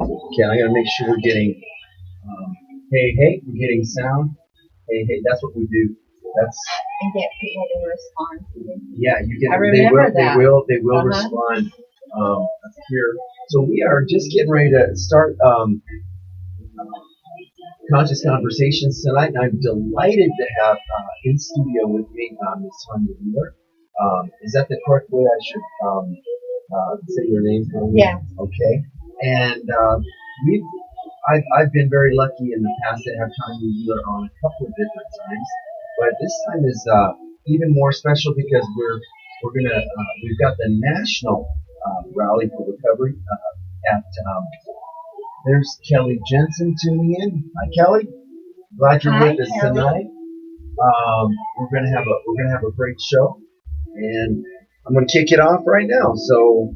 Okay, I gotta make sure we're getting. Hey, hey, we're getting sound. Hey, hey, that's what we do. That's And get people to respond to you. Yeah, you get. I remember They that. will. They will Uh-huh. respond here. So we are just getting ready to start conscious conversations tonight, and I'm delighted to have in studio with me Miss Tanya Wheeler. Is that the correct way I should say your name? Yeah. Okay. And we've I've been very lucky in the past to have Tanya Wheeler on a couple of different times, but this time is even more special because we've got the national rally for recovery at there's Kelly Jensen tuning in. Hi Kelly, glad you're with us Kelly. tonight. We're gonna have a great show, and I'm gonna kick it off right now. So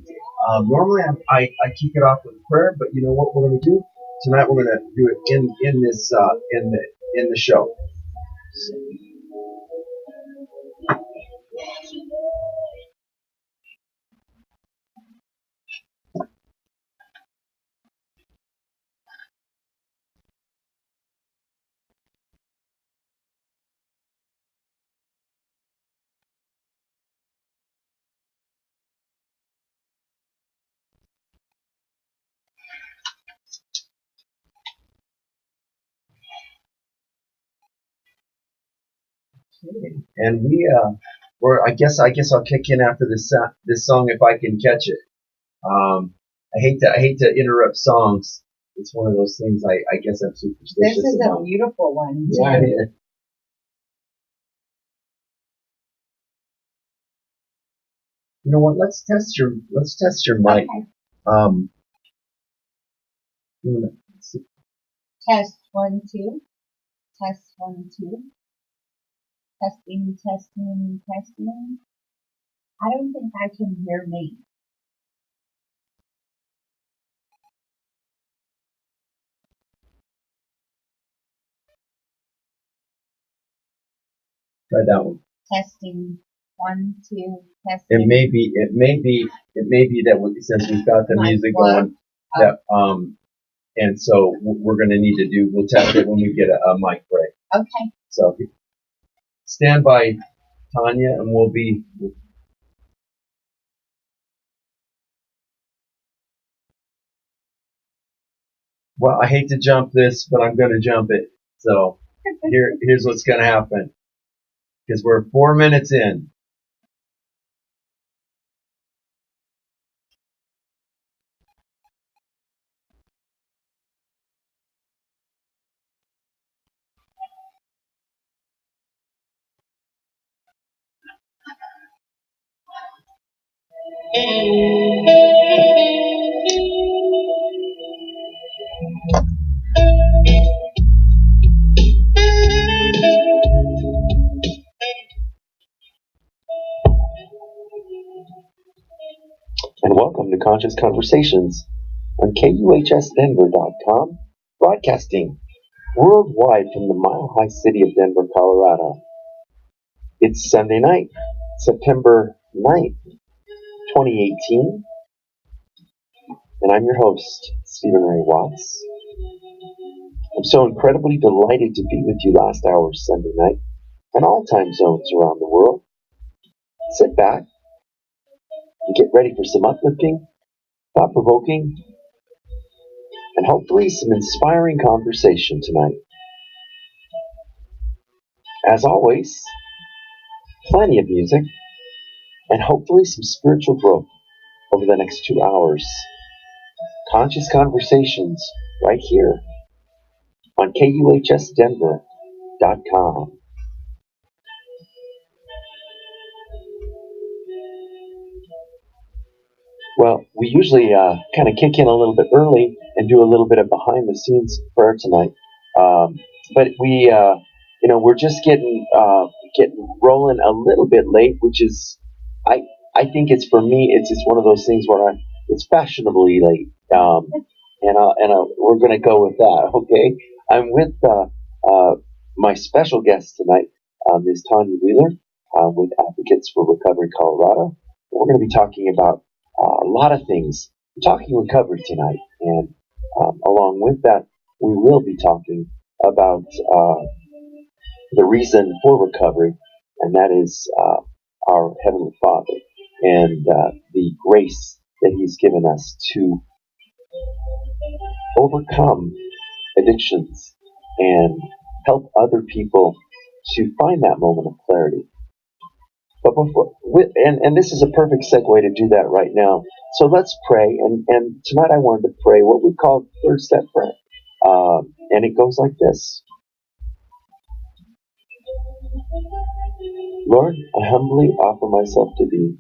normally I kick it off with prayer, but you know what we're gonna do tonight? We're gonna do it in the show. So, and I guess I'll kick in after this song if I can catch it. I hate to interrupt songs. It's one of those things I guess I'm superstitious This is about. a beautiful one, too. Yeah, you know what? Let's test your mic. Okay. Um, Test 1, 2. Test 1, 2. Testing, testing, testing. I don't think I can hear me. try that one. Testing 1, 2. Testing. It may be that since we've got the Mic music one. going, that and so we're going to need to we'll test it when we get a mic break. Okay. So stand by, Tanya, and we'll be. Well, I hate to jump this, but I'm going to jump it. So here's what's going to happen because we're 4 minutes in. And welcome to Conscious Conversations on KUHSDenver.com, broadcasting worldwide from the Mile High city of Denver, Colorado. It's Sunday night, September 9th, 2018, and I'm your host, Stephen Ray Watts. I'm so incredibly delighted to be with you last hour Sunday night and all time zones around the world. Sit back and get ready for some uplifting, thought-provoking, and hopefully some inspiring conversation tonight. As always, plenty of music and hopefully some spiritual growth over the next 2 hours. Conscious Conversations right here on KUHSDenver.com. Well, we usually kind of kick in a little bit early and do a little bit of behind the scenes prayer tonight. But we're just getting rolling a little bit late, which is, I think it's for me, it's just one of those things where it's fashionably late. We're going to go with that. Okay. I'm with my special guest tonight, Ms. Tanya Wheeler, with Advocates for Recovery Colorado. We're going to be talking about a lot of things. We're talking recovery tonight, and Along with that, we will be talking about the reason for recovery, and that is our Heavenly Father and the grace that He's given us to overcome addictions and help other people to find that moment of clarity. But and this is a perfect segue to do that right now. So let's pray. And tonight I wanted to pray what we call third step prayer. And it goes like this. Lord, I humbly offer myself to Thee,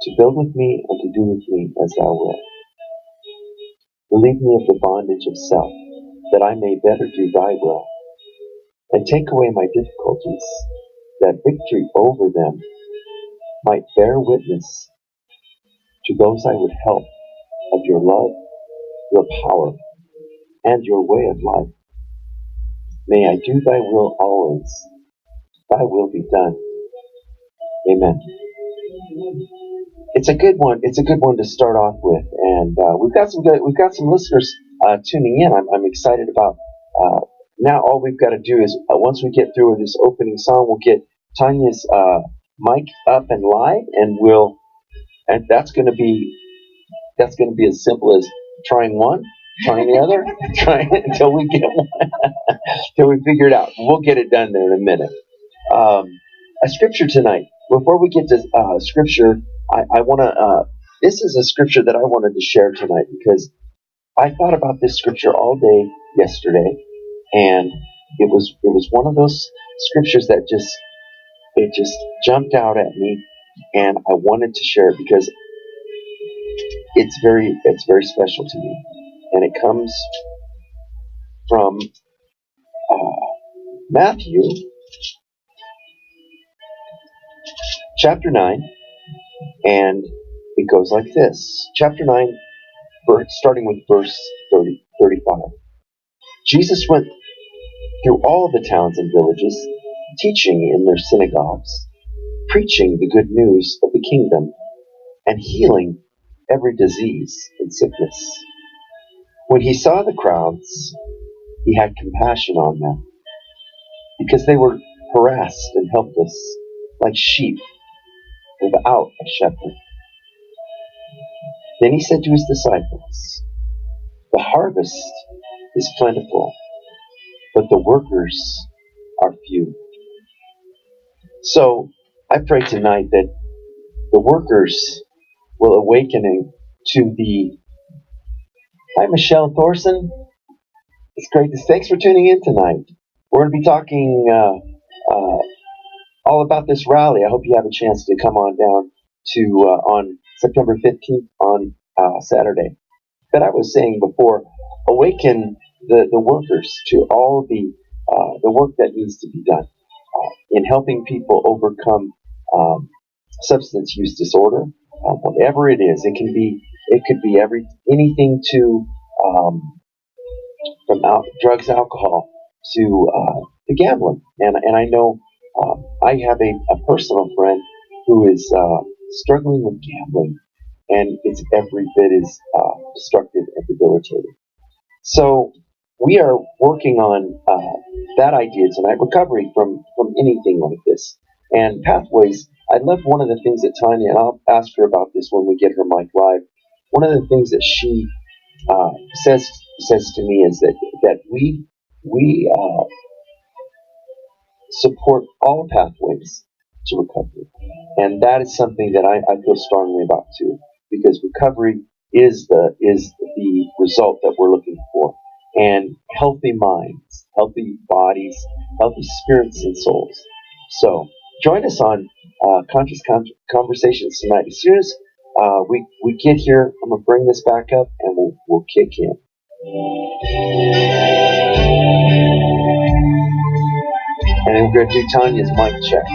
to build with me and to do with me as Thou wilt. Relieve me of the bondage of self, that I may better do Thy will, and take away my difficulties, that victory over them might bear witness to those I would help of Your love, Your power, and Your way of life. May I do Thy will always. Thy will be done. Amen. It's a good one. It's a good one to start off with, and we've got some listeners tuning in. I'm excited about. Now all we've got to do is once we get through with this opening song, we'll get Tanya's mic up and live, and that's going to be as simple as trying one, trying the other, trying until we get one, until we figure it out. We'll get it done there in a minute. A scripture tonight. Before we get to scripture, I want to. This is a scripture that I wanted to share tonight because I thought about this scripture all day yesterday, and it was one of those scriptures that just jumped out at me, and I wanted to share it because it's very special to me, and it comes from Matthew chapter 9, and it goes like this. Chapter 9, starting with verse 35. Jesus went through all the towns and villages, teaching in their synagogues, preaching the good news of the kingdom, and healing every disease and sickness. When He saw the crowds, He had compassion on them, because they were harassed and helpless, like sheep without a shepherd. Then He said to His disciples, "The harvest is plentiful, but the workers are few." So I pray tonight that the workers will awaken to the. Hi, Michelle Thorson. It's great. Thanks for tuning in tonight. We're going to be talking all about this rally. I hope you have a chance to come on down to on September 15th on Saturday. But I was saying before, awaken the workers to all the work that needs to be done in helping people overcome substance use disorder, whatever it is. It could be anything to from drugs, alcohol to gambling. And I know I have a personal friend who is struggling with gambling, and it's every bit as destructive and debilitating. So we are working on that idea tonight, recovery from anything like this. And pathways, I love one of the things that Tanya, and I'll ask her about this when we get her mic live, one of the things that she says to me is that we support all pathways to recovery. And that is something that I feel strongly about too, because recovery is the result that we're looking for. And healthy minds, healthy bodies, healthy spirits and souls. So join us on Conscious Conversations tonight. As soon as we get here, I'm going to bring this back up and we'll kick in. And then we're going to do Tanya's mic check.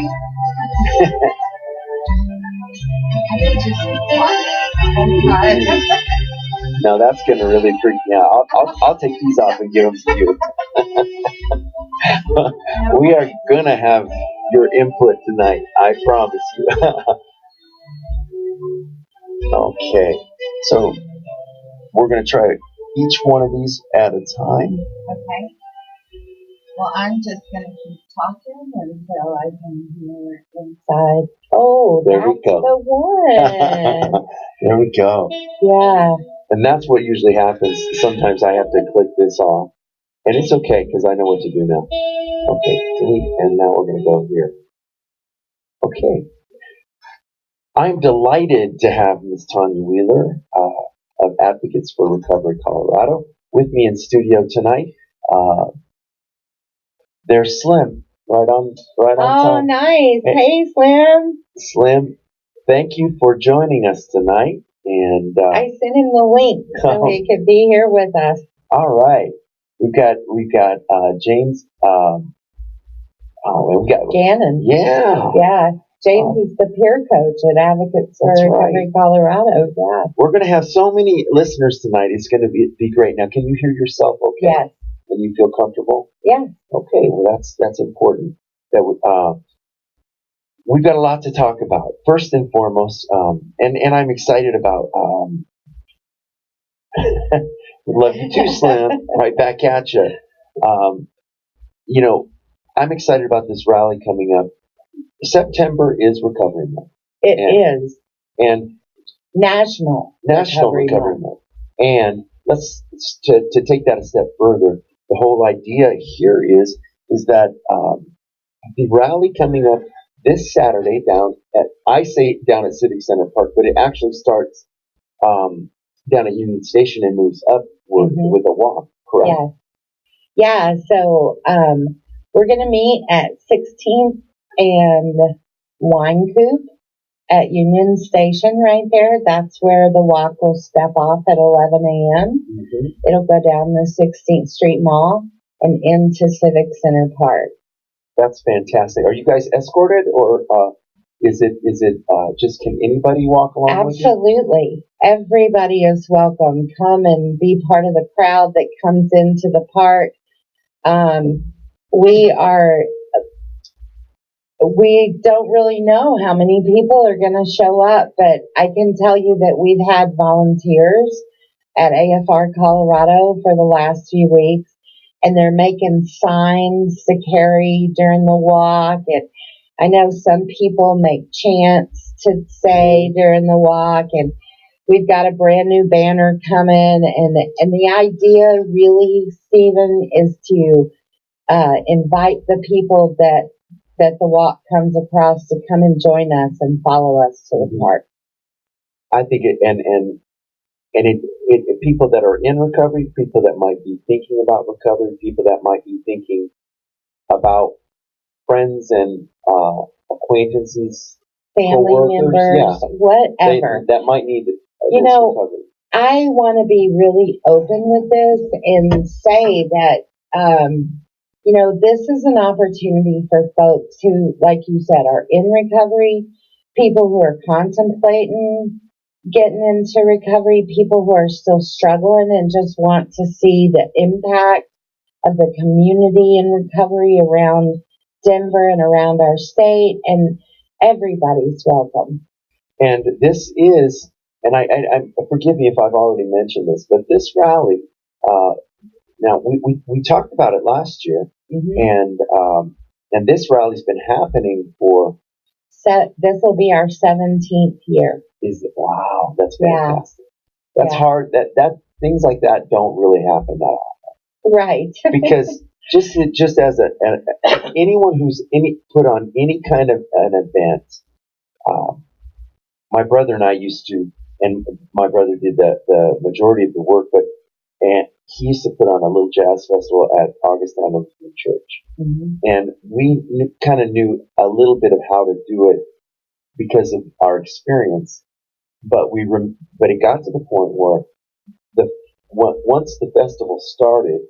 Now that's going to really freak me out. I'll take these off and give them to you. We are going to have your input tonight. I promise you. Okay. So we're going to try each one of these at a time. Okay. Well, I'm just going to keep talking until I can hear inside. Oh, There that's we go. the one. There we go. Yeah. And that's what usually happens. Sometimes I have to click this off. And it's okay because I know what to do now. Okay, delete, and now we're going to go here. Okay. I'm delighted to have Ms. Tanya Wheeler of Advocates for Recovery Colorado with me in studio tonight. They're Slim, right on Oh, time. nice. Hey, Slim. Slim, thank you for joining us tonight. And I sent him the link so he could be here with us. All right, we've got James. We got Gannon. Yeah. Yeah. James is the peer coach at Advocates for Recovery Colorado. Yeah. We're going to have so many listeners tonight. It's going to be great. Now, can you hear yourself okay? Yes. And you feel comfortable? Yeah. Okay. Well, that's important. That we've got a lot to talk about. First and foremost, and I'm excited about. We love you too, Slim. Right back at you. I'm excited about this rally coming up. September is Recovery Month. It is. And National Recovery Month. And let's to take that a step further. The whole idea here is that the rally coming up this Saturday down at Civic Center Park, but it actually starts down at Union Station and moves upward with a walk. Correct? Yeah. So we're going to meet at 16th and Wine Coop at Union Station right there. That's where the walk will step off at 11 a.m. Mm-hmm. It'll go down the 16th Street Mall and into Civic Center Park. That's fantastic. Are you guys escorted, or is it just can anybody walk along? Absolutely. Everybody is welcome. Come and be part of the crowd that comes into the park. We don't really know how many people are going to show up, but I can tell you that we've had volunteers at AFR Colorado for the last few weeks, and they're making signs to carry during the walk. And I know some people make chants to say during the walk, and we've got a brand new banner coming. And the idea really, Stephen, is to invite the people that the walk comes across to come and join us and follow us to the park. I think people that are in recovery, people that might be thinking about recovery, people that might be thinking about friends and acquaintances, family members, whatever that might need recovery. I want to be really open with this and say that this is an opportunity for folks who, like you said, are in recovery, people who are contemplating getting into recovery, people who are still struggling and just want to see the impact of the community in recovery around Denver and around our state, and everybody's welcome. And this is, and I forgive me if I've already mentioned this, but this rally, now we talked about it last year, mm-hmm. and this rally's been happening for. This will be our 17th year. Wow, that's fantastic. Yeah. That's hard. That things like that don't really happen that often. Right. Because just as anyone who's put on any kind of an event, my brother and I used to, and my brother did the majority of the work, and he used to put on a little jazz festival at Augustana Lutheran Church. Mm-hmm. And we kind of knew a little bit of how to do it because of our experience. But it got to the point where once the festival started,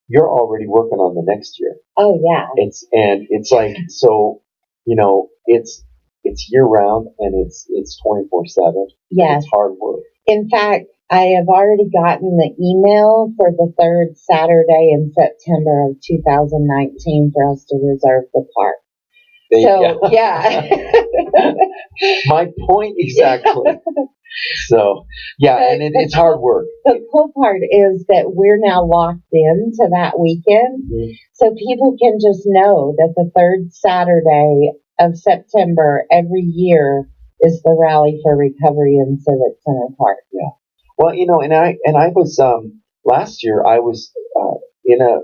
you're already working on the next year. Oh yeah. It's like, so, it's year round and it's 24/7. Yes. It's hard work. In fact, I have already gotten the email for the third Saturday in September of 2019 for us to reserve the park. Yeah. My point exactly. So, yeah, and it's hard work. The cool part is that we're now locked into that weekend. Mhm. So people can just know that the third Saturday of September every year is the Rally for Recovery in Civic Center Park. Yeah. Well, and I was last year I was in a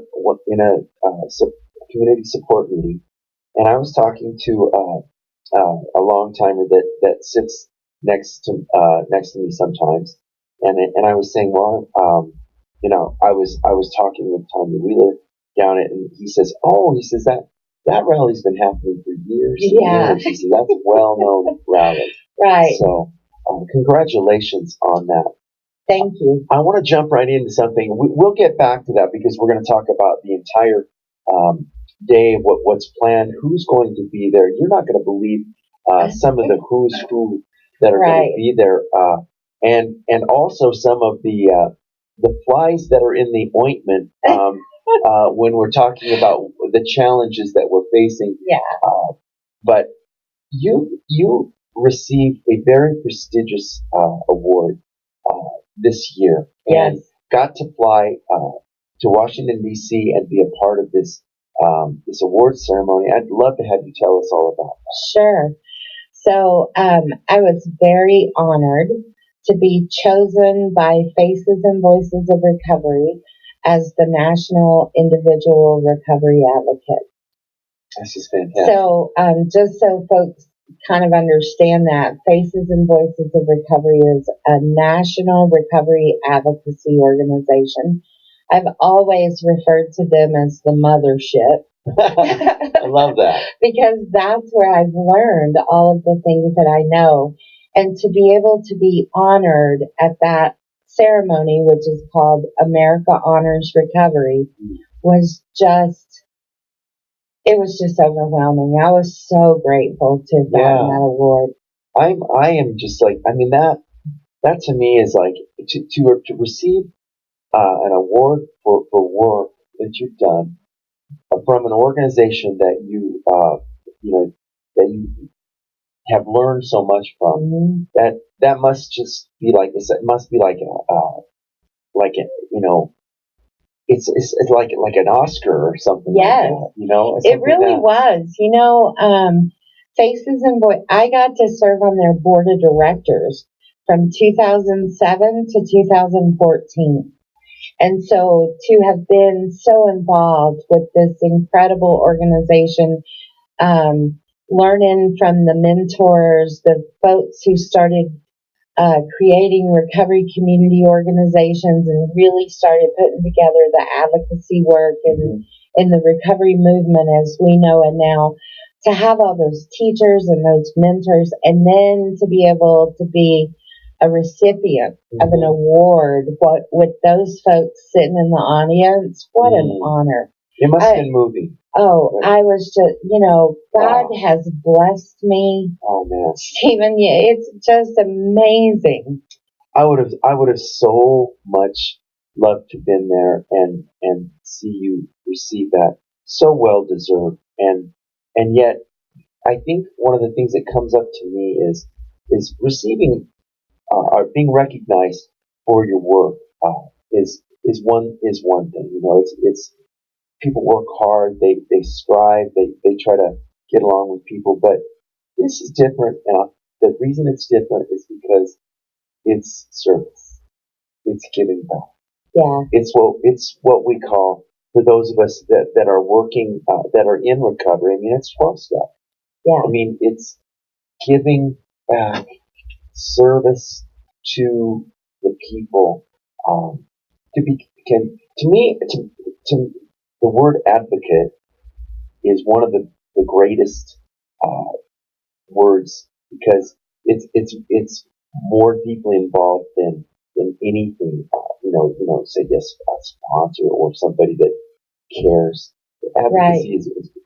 community support meeting, and I was talking to a long timer that sits next to me sometimes, and I was saying, well, I was talking with Tommy Wheeler down it, and he says, that rally's been happening for years and Yeah. years. He says that's a well-known rally. Right. So, congratulations on that. Thank you. I want to jump right into something. We'll get back to that because we're going to talk about the entire day, what's planned, who's going to be there. You're not going to believe some of the who's who that are going to be there, and also some of the flies that are in the ointment when we're talking about the challenges that we're facing. Yeah. But you received a very prestigious award this year, Yes. and got to fly to Washington D.C. and be a part of this award ceremony. I'd love to have you tell us all about that. Sure. So I was very honored to be chosen by Faces and Voices of Recovery as the National Individual Recovery Advocate. This is fantastic. So just so folks kind of understand that, Faces and Voices of Recovery is a national recovery advocacy organization. I've always referred to them as the mothership. I love that. Because that's where I've learned all of the things that I know. And to be able to be honored at that ceremony, which is called America Honors Recovery, was just overwhelming. I was so grateful to have gotten that award. I am just like, I mean, that to me is like, to receive an award for work that you've done from an organization that that you have learned so much from. Mm-hmm. That must just be like, it must be like it's like an Oscar or something. Yes. Like that, it really was. Faces and Voices, I got to serve on their board of directors from 2007 to 2014. And so to have been so involved with this incredible organization, learning from the mentors, the folks who started creating recovery community organizations and really started putting together the advocacy work in the recovery movement as we know it now, to have all those teachers and those mentors, and then to be able to be a recipient of an award, with those folks sitting in the audience, what an honor. It must have been moving. Oh, I was just, God has blessed me. Oh man, Stephen, it's just amazing. I would have so much loved to have been there and see you receive that. So well deserved. And yet, I think one of the things that comes up to me is receiving or being recognized for your work is one thing. It's people work hard, they strive, they try to get along with people, but this is different. And the reason it's different is because it's service, it's giving back. Yeah, it's what we call, for those of us that are working, that are in recovery. I mean, it's 12 step. Yeah, I mean, it's giving back, service to the people. To me, the word advocate is one of the greatest words, because it's more deeply involved than anything. Say yes, a sponsor or somebody that cares. Advocacy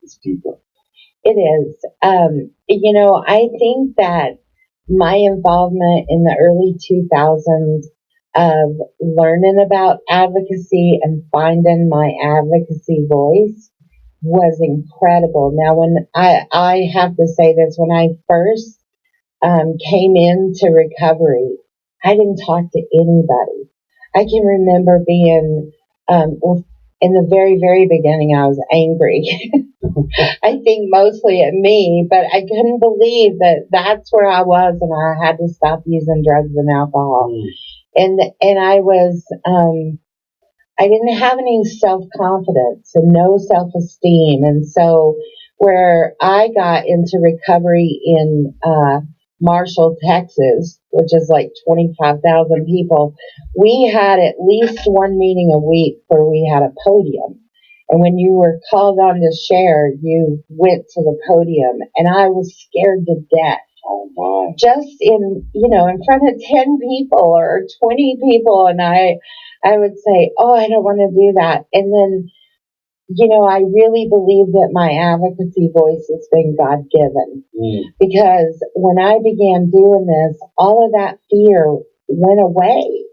is deeper. It is. I think that my involvement in the early 2000s of learning about advocacy and finding my advocacy voice was incredible. Now, when I have to say this, when I first came into recovery, I didn't talk to anybody. I can remember being, well, in the very, very beginning, I was angry. I think mostly at me, but I couldn't believe that that's where I was and I had to stop using drugs and alcohol. And I was, I didn't have any self-confidence and no self-esteem. And so where I got into recovery in, Marshall, Texas, which is like 25,000 people, we had at least one meeting a week where we had a podium. And when you were called on to share, you went to the podium, and I was scared to death. Oh my! Just in, in front of 10 people or 20 people, and I would say, "Oh, I don't want to do that." And then, I really believe that my advocacy voice has been God given, because when I began doing this, all of that fear went away.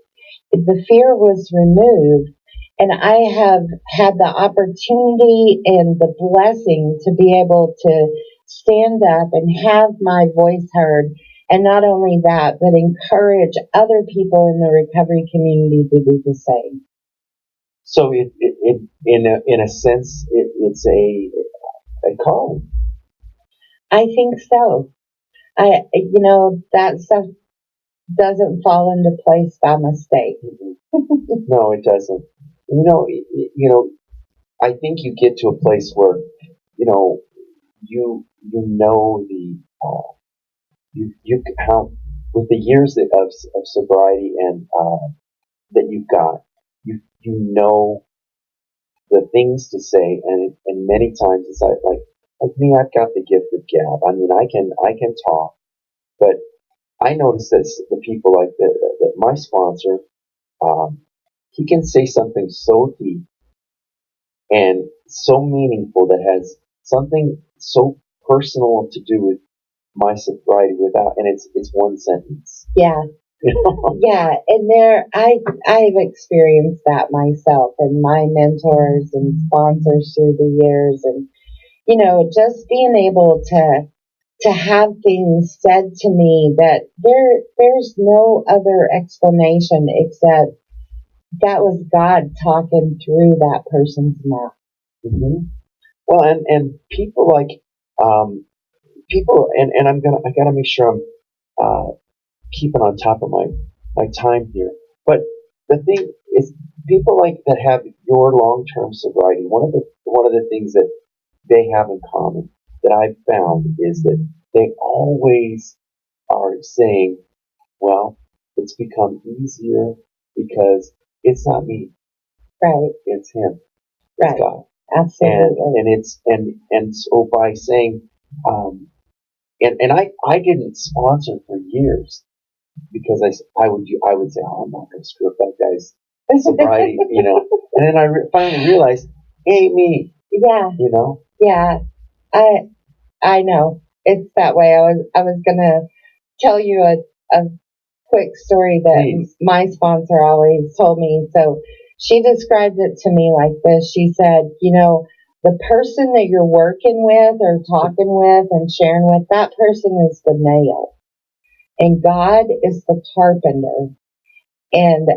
The fear was removed, and I have had the opportunity and the blessing to be able to stand up and have my voice heard. And not only that, but encourage other people in the recovery community to do the same. So in a sense, it's a calling. I think so. That stuff doesn't fall into place by mistake. No, it doesn't. I think you get to a place where, you know you how with the years of sobriety and that you've got, you know the things to say, and many times it's like me, I've got the gift of gab. I mean, I can talk, but I notice that the people like that my sponsor, he can say something so deep and so meaningful that has something so personal to do with my sobriety and it's one sentence. Yeah. Yeah, and I've experienced that myself and my mentors and sponsors through the years, and just being able to have things said to me that there's no other explanation except that was God talking through that person's mouth. Mm-hmm. Well, and people like people, and I gotta make sure I'm keeping on top of my time here. But the thing is, people like that have your long-term sobriety. One of the things that they have in common that I've found is that they always are saying, "Well, it's become easier because it's not me, right? It's Him, right? It's God, absolutely." And so by saying, and I didn't sponsor for years because I would say, "Oh, I'm not going to screw up that guy's sobriety," and then I finally realized, it ain't me. Yeah. Yeah. I know it's that way. I was gonna tell you a quick story that Please. My sponsor always told me. So she described it to me like this. She said, the person that you're working with or talking with and sharing with, that person is the nail, and God is the carpenter, and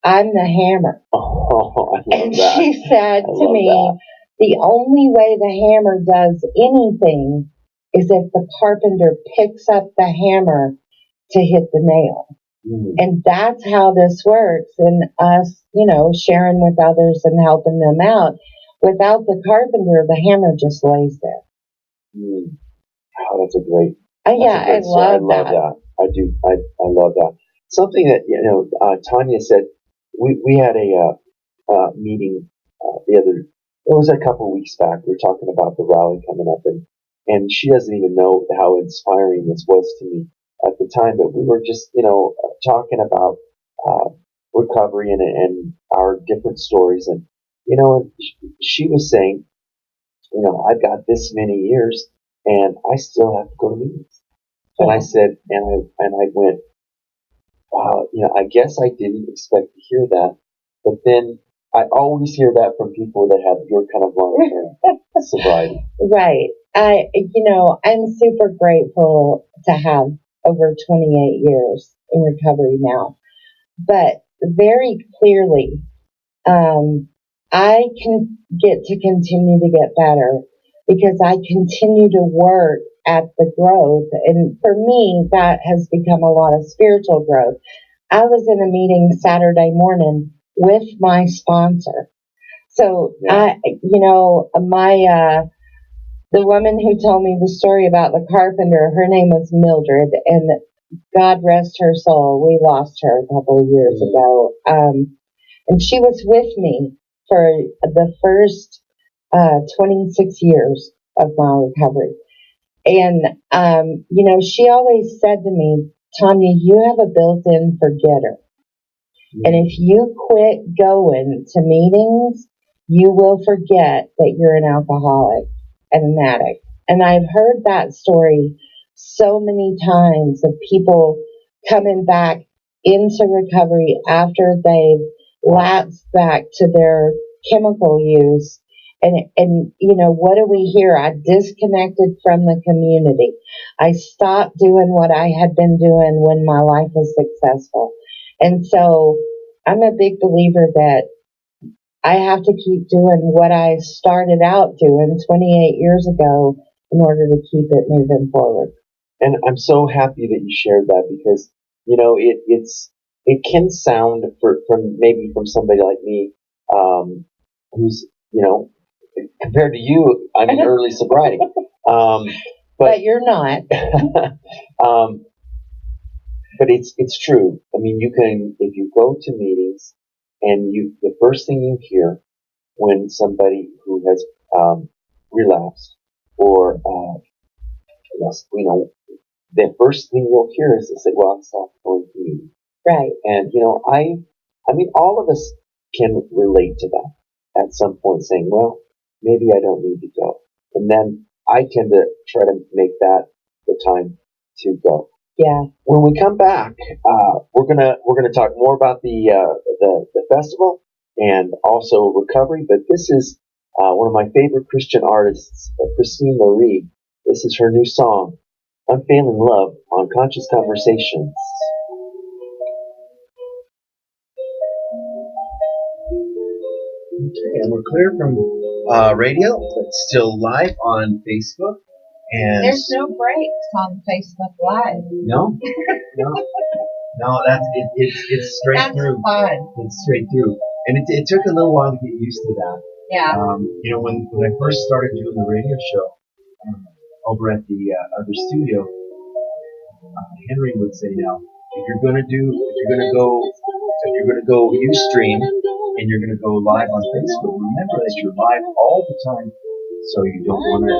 I'm the hammer. Oh, I love and that. She said to me, that. The only way the hammer does anything is if the carpenter picks up the hammer to hit the nail. And that's how this works. And us, sharing with others and helping them out. Without the carpenter, the hammer just lays there. Oh, that's a great. Yeah, I love that. I do. I love that. Something that Tanya said. We had a meeting it was a couple of weeks back. We were talking about the rally coming up, and she doesn't even know how inspiring this was to me at the time. But we were just talking about recovery and our different stories, and and she was saying, I've got this many years, and I still have to go to meetings. And I said, and I went, wow, I guess I didn't expect to hear that, but then I always hear that from people that have your kind of long-term sobriety. Right. I'm super grateful to have over 28 years in recovery now. But very clearly, I can get to continue to get better because I continue to work at the growth. And for me, that has become a lot of spiritual growth. I was in a meeting Saturday morning with my sponsor. So the woman who told me the story about the carpenter, her name was Mildred, and God rest her soul. We lost her a couple of years ago. And she was with me for the first 26 years of my recovery. And, she always said to me, Tanya, you have a built-in forgetter. And if you quit going to meetings, you will forget that you're an alcoholic and an addict. And I've heard that story so many times of people coming back into recovery after they've lapsed back to their chemical use. And what do we hear? I disconnected from the community. I stopped doing what I had been doing when my life was successful. And so I'm a big believer that I have to keep doing what I started out doing 28 years ago in order to keep it moving forward. And I'm so happy that you shared that because, it can sound from somebody like me, who's, compared to you, I'm in early sobriety. But you're not. But it's true. I mean, if you go to meetings and the first thing you hear when somebody who has relapsed or the first thing you'll hear is they say, "Well, I'm stopped going to meetings." Right. And I mean, all of us can relate to that at some point, saying, "Well, maybe I don't need to go." And then I tend to try to make that the time to go. Yeah. When we come back, we're gonna talk more about the festival and also recovery. But this is one of my favorite Christian artists, Christine Marie. This is her new song, "Unfailing Love," on Conscious Conversations. Okay, and we're clear from radio, but still live on Facebook. And there's no breaks on Facebook Live. No, that's it. It's straight that's through. Fun. It's straight through, and it took a little while to get used to that. Yeah. When I first started doing the radio show over at the other studio, Henry would say, "Now, if you're gonna go Ustream and you're gonna go live on Facebook, remember that you're live all the time, so you don't want to.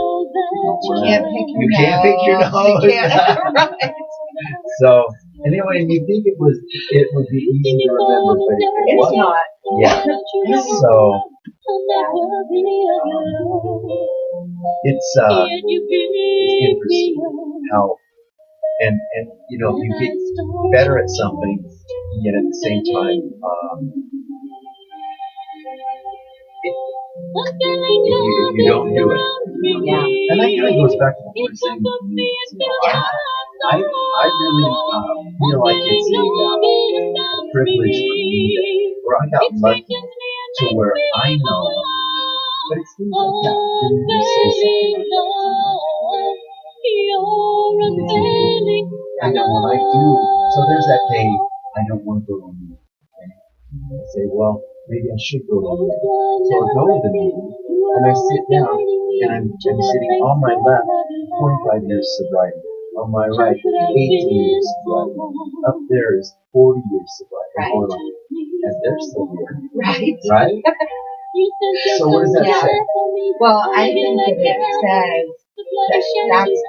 You can't pick your nose. Right. So anyway, you think it would be easy to remember, but it's not. Yeah. So it's interesting how and you get better at something, yet at the same time if you don't do it. Yeah. And that kind of goes back to the first thing. I really feel like it's a privilege for me where I got lucky to where I know. But it's things like that. When you say something like that, I know when I do. So there's that day I don't want to go to a meeting. I say, well, maybe I should go to a meeting. So I go to the meeting and I sit down and I'm sitting on my left, 25 years sobriety. On my right, 18 years sobriety. Up there is 40 years sobriety. Right. And they're still here. Right. Right? So what does that say? Well, I think that it says that's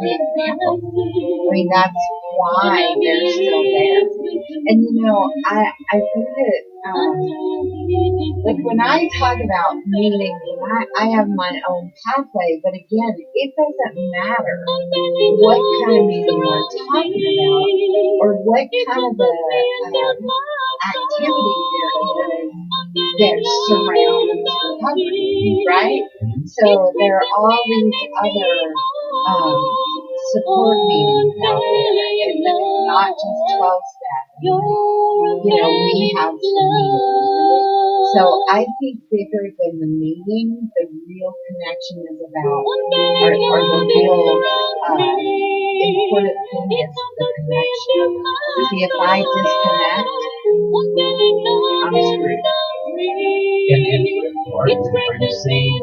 the example. I mean, that's why they're still there. And I think that like when I talk about meetings, I have my own pathway, but again, it doesn't matter what kind of meeting we're talking about or what kind of activity there is that surrounds recovery, right? So there are all these other support meetings out there. And it's not just 12 step. We have some meetings. So I think bigger than the meeting, the real connection is about, or the real important thing is the connection. See, if I disconnect, I'm screwed. And are you saying,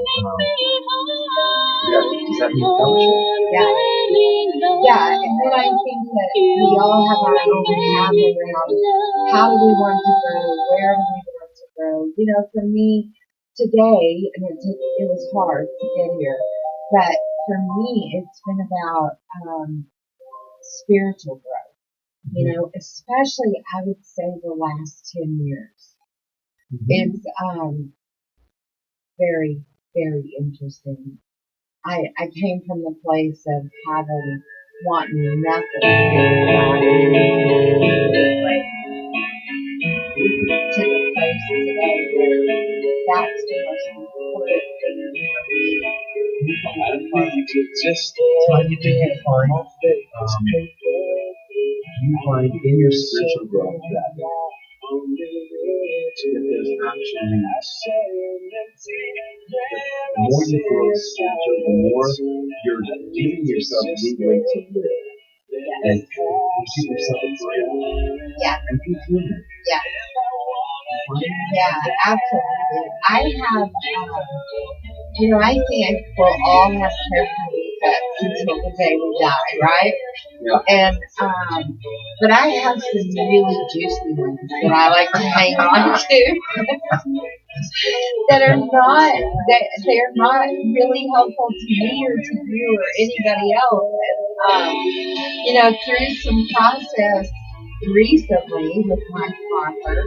does that mean fellowship? Yeah. Yeah, and then I think that we all have our own path around how do we want to grow, where do we want to grow. For me, today, and it was hard to get here, but for me, it's been about spiritual growth. Especially I would say the last 10 years. It's very, very interesting. I came from the place of wanting nothing to the place today where that's the most important thing for me. So do you find in your spiritual growth that there's actually the more you grow spiritually, the more you're giving yourself leeway to live and give yourself a break. Yeah. And be human. Yeah. Yeah, absolutely. I have, I think we'll all have haircuts until the day we die, right? Yeah. And, but I have some really juicy ones that I like to hang on to that are they're not really helpful to me or to you or anybody else. And, through some process recently with my father,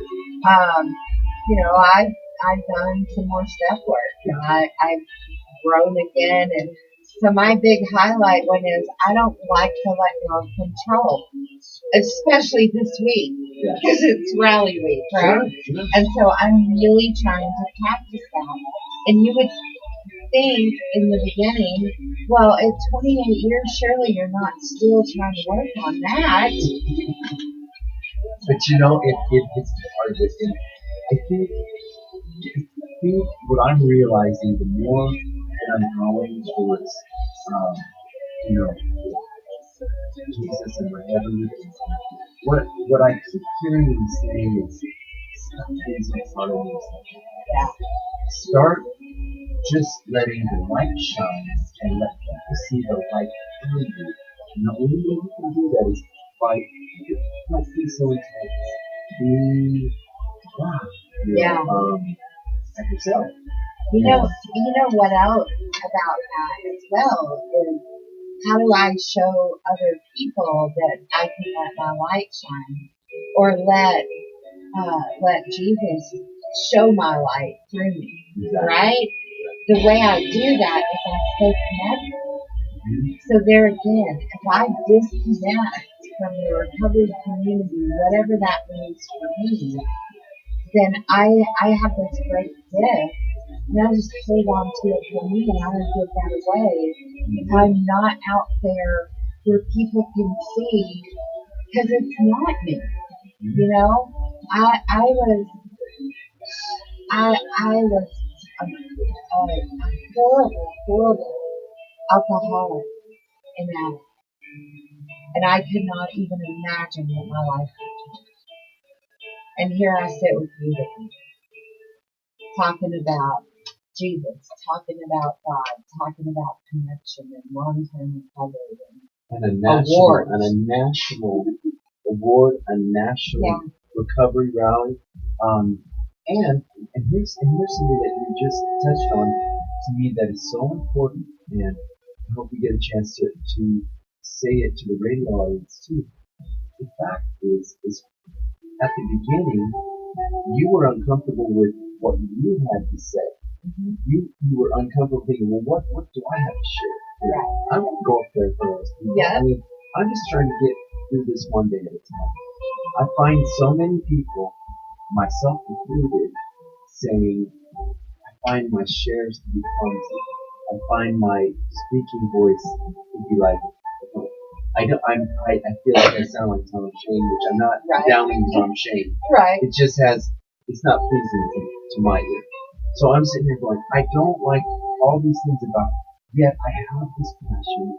I've done some more step work, and I've grown again. And so my big highlight one is I don't like to let go of control, especially this week because it's rally week, right? Sure. And so I'm really trying to practice that. And you would think in the beginning, well, at 28 years, surely you're not still trying to work on that. But it's part of it. And I think what I'm realizing, the more that I'm growing towards, Jesus and my heavenly, what I keep hearing him saying is, stop being so hard on yourself. Yeah. Start just letting the light shine and let people see the light through you. And the only way you can do that is by not being so intense. Be at yourself. You know what else about that as well is how do I show other people that I can let my light shine, or let Jesus show my light through me, right? The way I do that is I stay connected. So there again, if I disconnect from the recovery community, whatever that means for me, then I have this great gift, and I just hold on to it for me, and I don't give that away. If I'm not out there where people can see, because it's not me, I was a horrible alcoholic and addict, and I could not even imagine what my life would be. And here I sit with you, talking about Jesus, talking about God, talking about connection and long-term recovery and a national award, a national recovery rally. And here's something that you just touched on to me that is so important, and I hope you get a chance to say it to the radio audience too. The fact is at the beginning, you were uncomfortable with what you had to say. Mm-hmm. You were uncomfortable thinking, well, what do I have to share? Right. I won't go up there first. Yeah. I mean, I'm just trying to get through this one day at a time. I find so many people, myself included, saying, I find my shares to be clumsy. I find my speaking voice to be like, I feel like I sound like Tom Shane, which I'm not downing Tom Shane. Right. It just it's not pleasing to my ear. So I'm sitting here going, I don't like all these things about, yet I have this passion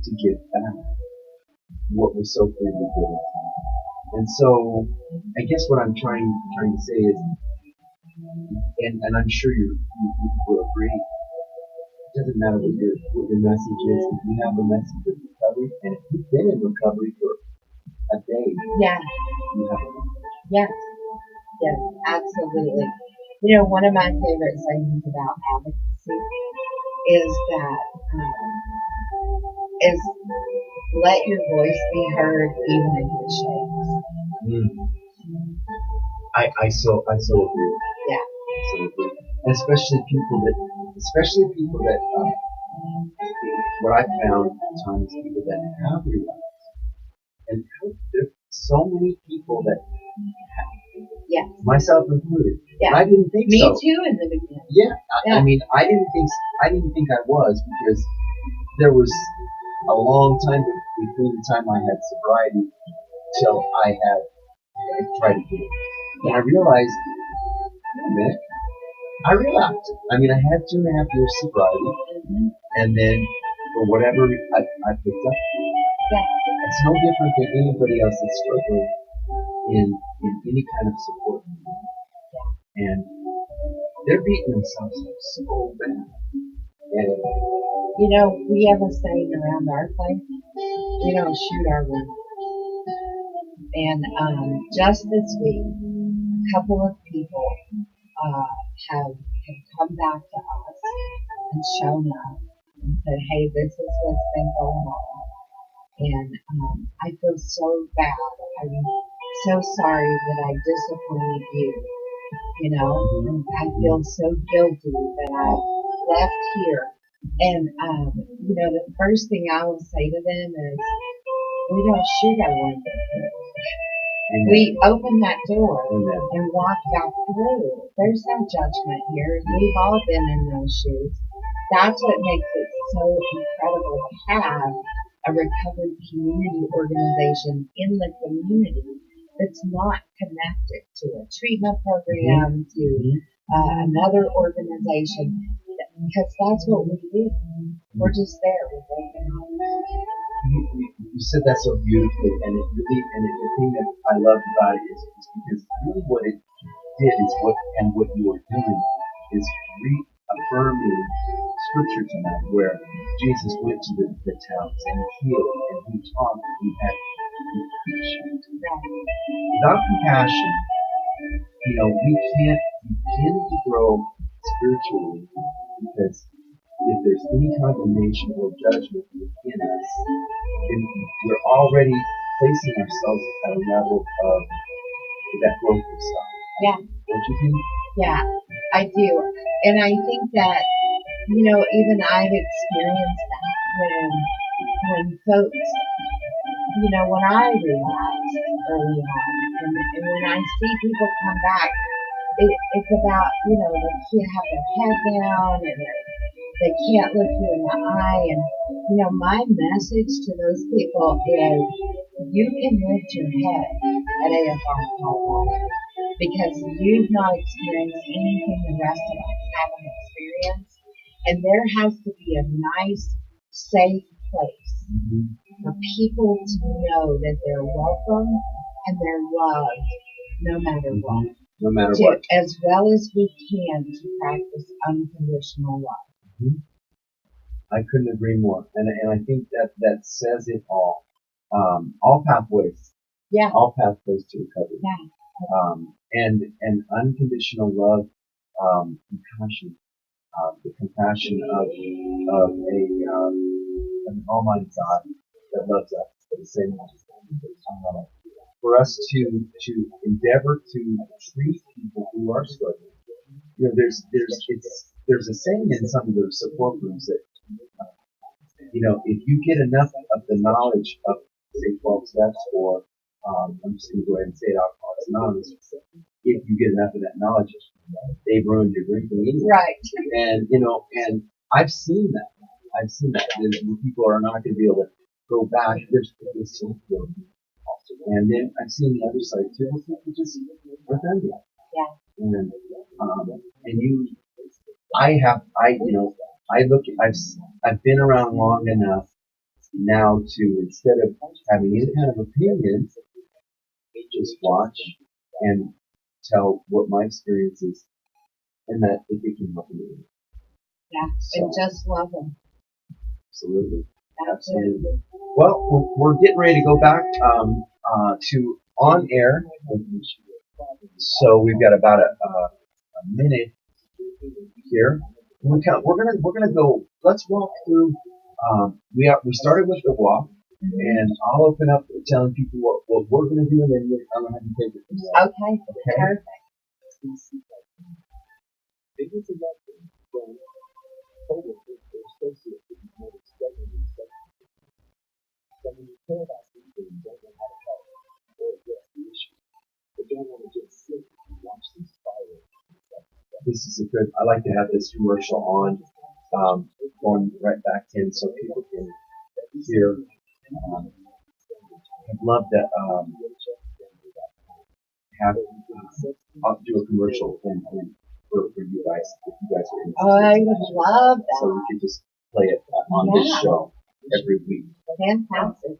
to give back what was so freely given. And so, I guess what I'm trying to say is, and I'm sure you will agree, it doesn't matter what your message is. If you have a message of recovery, and if you've been in recovery for a day, Yeah. you have a message. Yes. Yes, absolutely. You know, one of my favorite sayings about advocacy is that is let your voice be heard even in the shakes. I so agree. Yeah. So agree. And especially people that what I found at times people that have relapsed, and there's so many people that have, Yes. myself included. Yeah. And I didn't think Me so. too in the beginning. Yeah. Yeah. I mean, I didn't think I was, because there was a long time between the time I had sobriety till I tried again. And I realized, wait a minute, I relapsed. I mean, I had 2.5 years sobriety, and then for whatever I picked up, it's no different than anybody else that's struggling in any kind of support. And they're beating themselves up so bad. And You know, we have a saying around our place, we don't shoot our women. And just this week, a couple of people have come back to us and shown up and said, hey, this is what's been going on. And I feel so bad. I'm so sorry that I disappointed you, you know, and I feel so guilty that I left here. And, you know, the first thing I will say to them is, we don't shoot our women. We open that door and walk back through. There's no judgment here. We've all been in those shoes. That's what makes it so incredible to have a recovery community organization in the community that's not connected to a treatment program, to another organization, because that's what we do. We're just there. We're working on it. You said that so beautifully, and the thing that I love about it is because really what it did is what you were doing is reaffirming scripture tonight, where Jesus went to the towns and he healed and he taught and he had compassion. Without compassion, you know, we can't begin to grow spiritually, because if there's any condemnation or judgment within us, then we're already placing ourselves at a level of that growth will stop. Yeah. Don't you think? Yeah, I do. And I think that, you know, even I've experienced that when folks, you know, when I relapsed early on, and when I see people come back, it's about, you know, they can't have their head down, and they can't look you in the eye. And, you know, my message to those people is, you can lift your head at AFR Colorado, because you've not experienced anything the rest of us haven't experienced. And there has to be a nice, safe place for people to know that they're welcome and they're loved no matter what. No matter what. As well as we can to practice unconditional love. I couldn't agree more. And I think that says it all. All pathways. Yeah. All pathways to recovery. Yeah. And unconditional love, compassion, the compassion of an Almighty God that loves us the same way. For us to endeavor to treat people who are struggling. You know, there's a saying in some of the support groups that, you know, if you get enough of the knowledge of, say, 12 steps, or I'm just going to go ahead and say it, Alcoholics Anonymous, if you get enough of that knowledge, they've ruined your drinking anyway. Right. And, you know, and I've seen that. And people are not going to be able to go back. There's so good. And then I've seen the other side too. People just aren't there yet. Yeah. And I've been around long enough now to, instead of having any kind of opinion, just watch and tell what my experience is, and that it can help me. Yeah. So, And just love them. absolutely. Well, we're getting ready to go back to on air. So we've got about a minute here. We're gonna go. Let's walk through. We started with the walk, and I'll open up telling people what we're gonna do, and then I'm gonna have you take it from there. Okay. Perfect. This is a good. I like to have this commercial on, going right back in so people can hear. I'd love to have I'll do a commercial for you guys if you guys are interested. Oh, I would love that. So we can just play it on this show every week. Fantastic.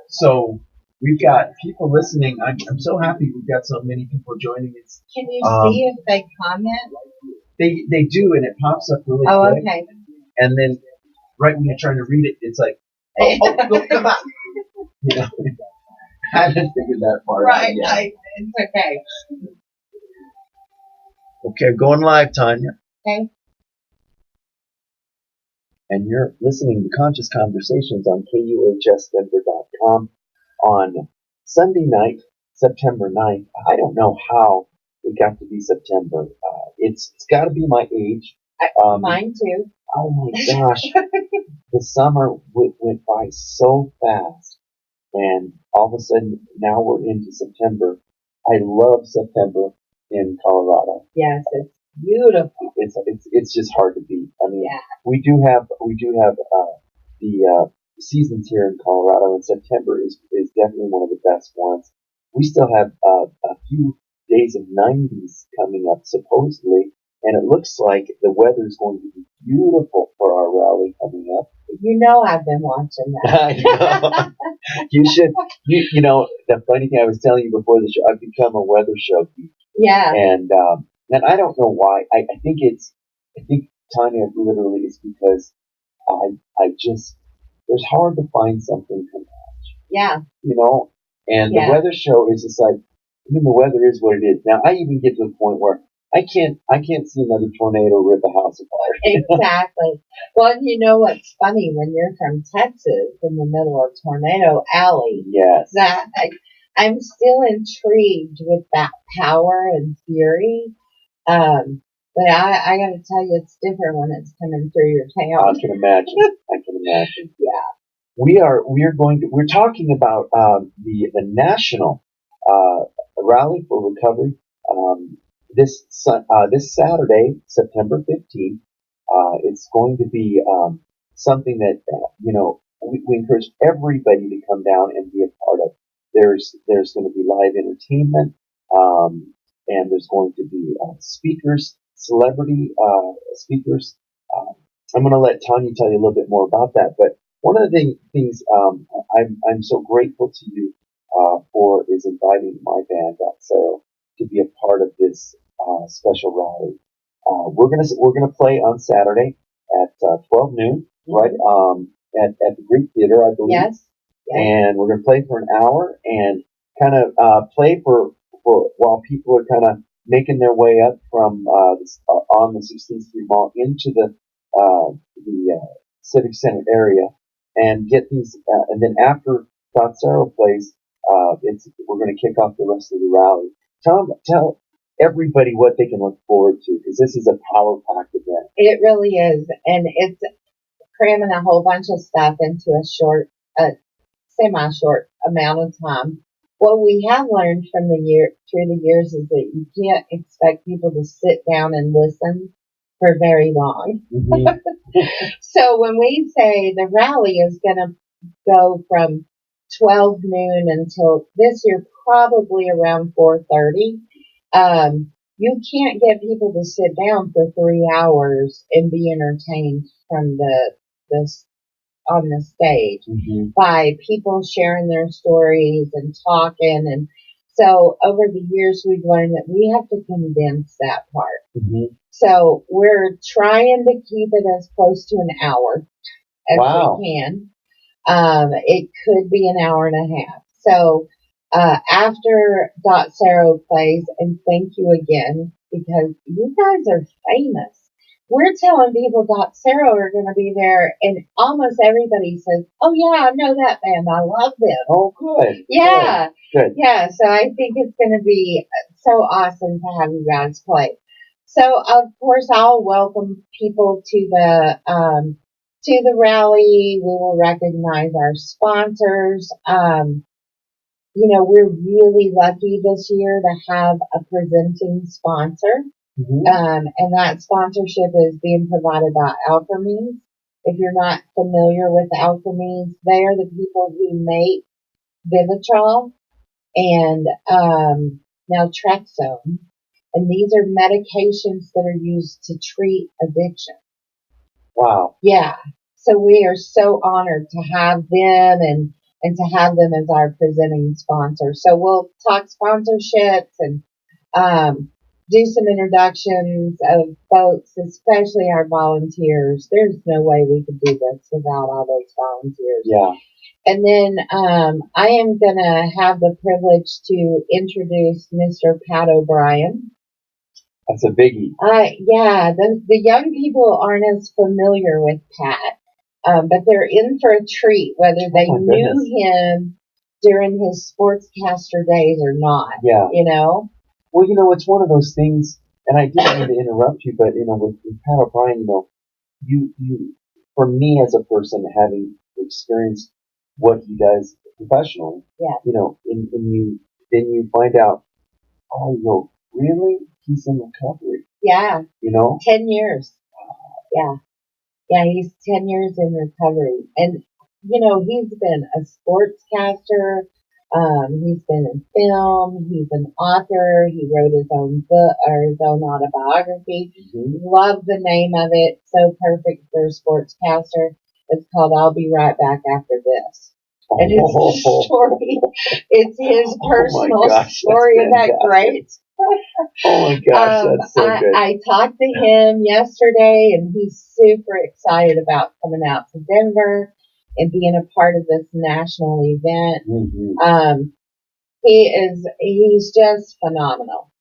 So we've got people listening. I'm so happy we've got so many people joining us. Can you see if they comment? They do, and it pops up really Oh, quick. okay. And then right when you're trying to read it, it's like, oh, come on. You know, I haven't figured that part out yet. Right. It's okay. Okay, going live, Tanya. Okay. And you're listening to Conscious Conversations on KUHSdenver.com on Sunday night, September 9th. I don't know how it got to be September. It's got to be my age. Mine too. Oh my gosh. The summer went by so fast. And all of a sudden, now we're into September. I love September in Colorado. Yes, it's beautiful. It's just hard to beat. I mean, Yeah. we do have the seasons here in Colorado, and September is definitely one of the best ones. We still have a few days of 90s coming up supposedly, and it looks like the weather is going to be beautiful for our rally coming up. You know I've been watching that. I know. You should. You know the funny thing I was telling you before the show. I've become a weather show geek, Yeah. and I don't know why. I think Tanya literally is because I just it's hard to find something to watch. Yeah. You know, and Yeah. the weather show is just like, I mean, the weather is what it is. Now I even get to the point where I can't see another tornado rip a house apart. Exactly. Well, you know what's funny when you're from Texas in the middle of Tornado Alley? Yes. That I'm still intrigued with that power and fury. But I got to tell you, it's different when it's coming through your I town. can imagine. I can imagine. Yeah. We're talking about the national rally for recovery this Saturday, September 15th. It's going to be something that we encourage everybody to come down and be a part of. There's going to be live entertainment, and there's going to be speakers, celebrity speakers. I'm going to let Tanya tell you a little bit more about that. But one of the things I'm so grateful to you for is inviting my band, Sarah, to be a part of this special rally. We're gonna play on Saturday at 12 noon, right? At the Greek Theater, I believe. Yes. And we're gonna play for an hour and kind of play for while people are kind of making their way up from on the 16th Street Mall into the Civic Center area and get these. And then after Dotsero plays, we're going to kick off the rest of the rally. Tell everybody what they can look forward to, because this is a power-packed event. It really is. And it's cramming a whole bunch of stuff into a semi-short amount of time. What we have learned through the years is that you can't expect people to sit down and listen for very long. Mhm. So when we say the rally is going to go from 12 noon until this year, probably around 4:30, you can't get people to sit down for 3 hours and be entertained from the on the stage Mhm. by people sharing their stories and talking. And so over the years, we've learned that we have to condense that part. Mhm. So we're trying to keep it as close to an hour as Wow. we can. It could be an hour and a half. So after Dot Sarah plays, and thank you again, because you guys are famous. We're telling people Dot Sarah are going to be there, and almost everybody says, "Oh yeah, I know that band. I love them." Oh, good. Yeah, Good. yeah. So I think it's going to be so awesome to have you guys play. So of course I'll welcome people to the rally. We will recognize our sponsors. We're really lucky this year to have a presenting sponsor. Mhm. And that sponsorship is being provided by Alkermes. If you're not familiar with Alkermes, they are the people who make Vivitrol and naltrexone. And these are medications that are used to treat addiction. Wow. Yeah. So we are so honored to have them and to have them as our presenting sponsor. So we'll talk sponsorships and do some introductions of folks, especially our volunteers. There's no way we could do this without all those volunteers. Yeah. And then I am going to have the privilege to introduce Mr. Pat O'Brien. That's a biggie. Yeah, the young people aren't as familiar with Pat, but they're in for a treat, whether they Oh, my knew goodness. him during his sportscaster days or not. Yeah. You know? Well, it's one of those things, and I didn't mean to interrupt you, but with Pat O'Brien, you, for me as a person, having experienced what he does professionally, Yeah. then you find out, oh, really? He's in recovery, Yeah, 10 years. Yeah. Yeah, he's 10 years in recovery. And, he's been a sportscaster. He's been in film. He's an author. He wrote his own book or his own autobiography. Mhm. Love the name of it. So perfect for a sportscaster. It's called I'll Be Right Back After This. And it's the story. It's his personal Oh my gosh, story. Isn't that fantastic. great? Oh my gosh, that's so good. I talked to him yesterday, and he's super excited about coming out to Denver and being a part of this national event. Mhm. He's just phenomenal.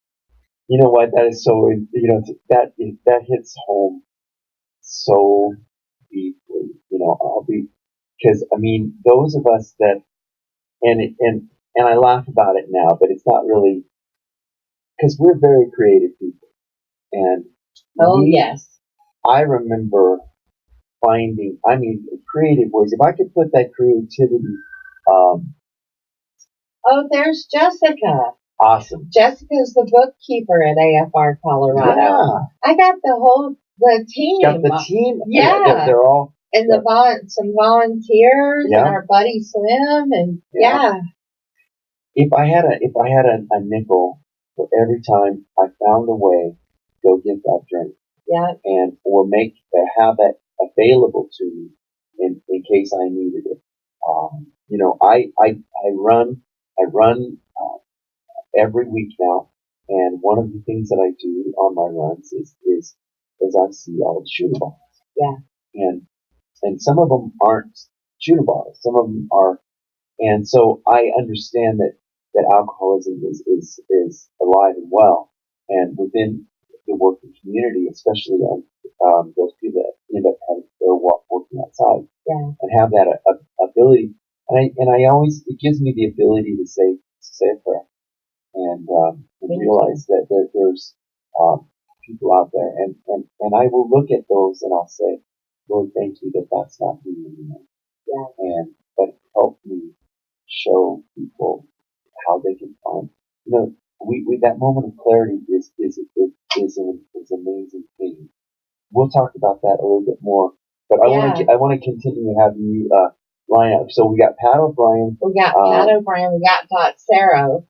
You know what? That is so. That hits home so deeply. Because those of us that and I laugh about it now, but it's not really because we're very creative people, and Oh, yes. I remember finding, creative ways. If I could put that creativity, um, Oh, there's Jessica. awesome. Jessica's the bookkeeper at AFR Colorado. Yeah, I got the team. got the team. Yeah. They're all. And some volunteers Yeah. and our buddy Slim and Yeah. If I had a nickel for every time I found a way to go get that drink, yeah, and or have that available to me in case I needed it. I run every week now, and one of the things that I do on my runs is I see all the shooter balls. Yeah. And some of them aren't shooter balls. Some of them are, and so I understand that alcoholism is alive and well, and within the working community, especially those people that end up having their working outside, yeah, and have that ability. And I always, it gives me the ability to say a prayer and realize that there's people out there, and I will look at those and I'll say, Lord, thank you that that's not me anymore. yeah. But help me show people how they can find. We that moment of clarity is an amazing thing. we'll talk about that a little bit more. But I want to continue to have you line up. So we got Pat O'Brien. We got Pat O'Brien. We got Dot Sarah.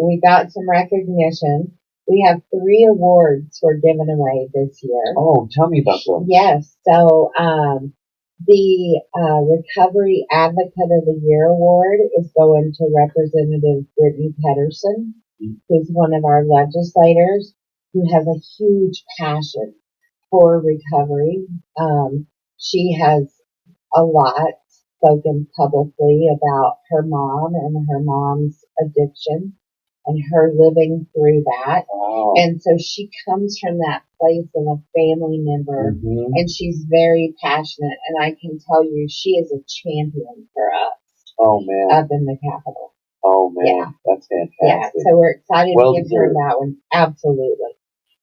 We got some recognition. We have 3 awards we're giving away this year. Oh, tell me about them. Yes. So, the Recovery Advocate of the Year award is going to Representative Brittany Pedersen, who's one of our legislators who has a huge passion for recovery. She has a lot spoken publicly about her mom and her mom's addiction and her living through that. Wow. And so she comes from that place of a family member, and she's very passionate. And I can tell you, she is a champion for us. Oh, man. Up in the Capitol. Oh, man. Yeah. That's fantastic. Yeah, so we're excited to give her that one. Absolutely.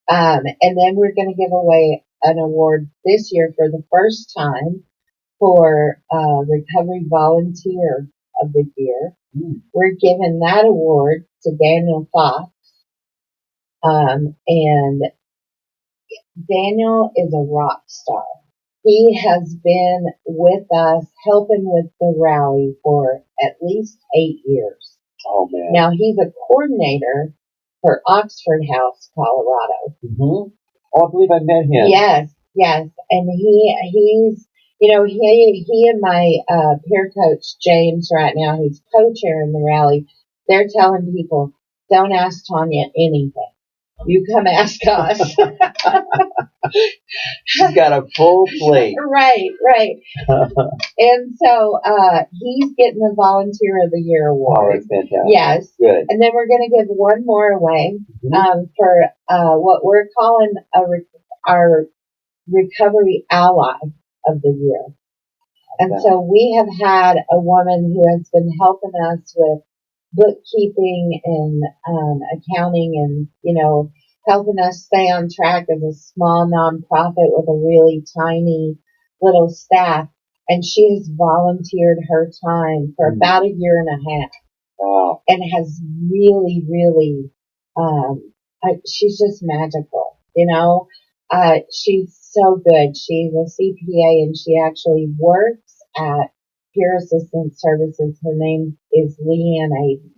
And then we're going to give away an award this year for the first time for Recovery Volunteer of the Year. We're giving that award to Daniel Fox. And Daniel is a rock star. He has been with us helping with the rally for at least 8 years. Oh, man. Now he's a coordinator for Oxford House, Colorado. Oh, I believe I met him. Yes. And he's, he and my peer coach, James, right now, who's co-chairing the rally, they're telling people, don't ask Tanya anything. You come ask us. She's got a full plate. Right. And so he's getting the Volunteer of the Year award. Oh, that's fantastic. Yes. Good. And then we're going to give one more away for what we're calling our Recovery Ally of the Year. And so we have had a woman who has been helping us with bookkeeping and accounting and, helping us stay on track as a small nonprofit with a really tiny little staff. And she has volunteered her time for about a year and a half. Wow. And has really, really, she's just magical, she's so good. She's a CPA and she actually works at Peer Assistance Services. Her name is Leanne Aiden.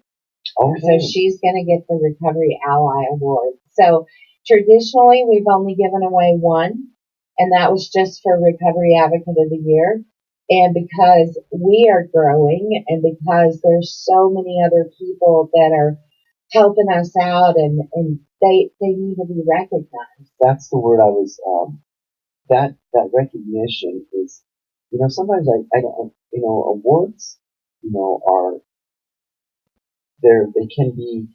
Okay. So she's going to get the Recovery Ally Award. So traditionally, we've only given away one, and that was just for Recovery Advocate of the Year. And because we are growing and because there's so many other people that are helping us out and they need to be recognized. That's the word I was, that recognition is, sometimes I don't, awards, are, they can be,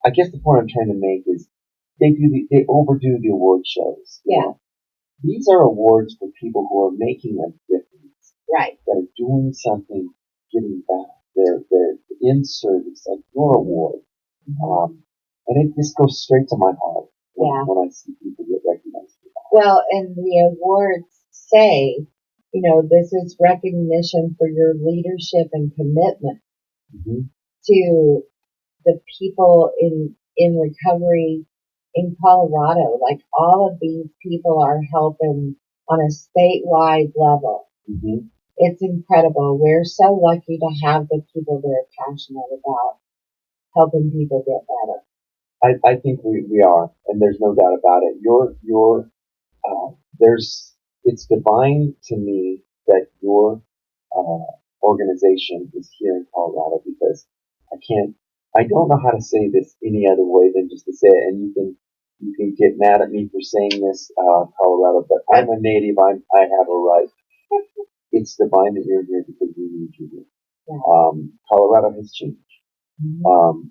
I guess the point I'm trying to make is they overdo the award shows. Yeah. These are awards for people who are making a difference. Right. That are doing something, giving back. They're in service, like your award. And it just goes straight to my heart when I see people get recognized for that. Well, and the awards say, this is recognition for your leadership and commitment to the people in recovery in Colorado. Like all of these people are helping on a statewide level. It's incredible. We're so lucky to have the people that are passionate about helping people get better. I think we are, and there's no doubt about it. It's divine to me that your organization is here in Colorado, because I don't know how to say this any other way than just to say it, and you can get mad at me for saying this, Colorado, but I'm a native, I have a right. It's divine that you're here because we need you here. Yeah. Colorado has changed.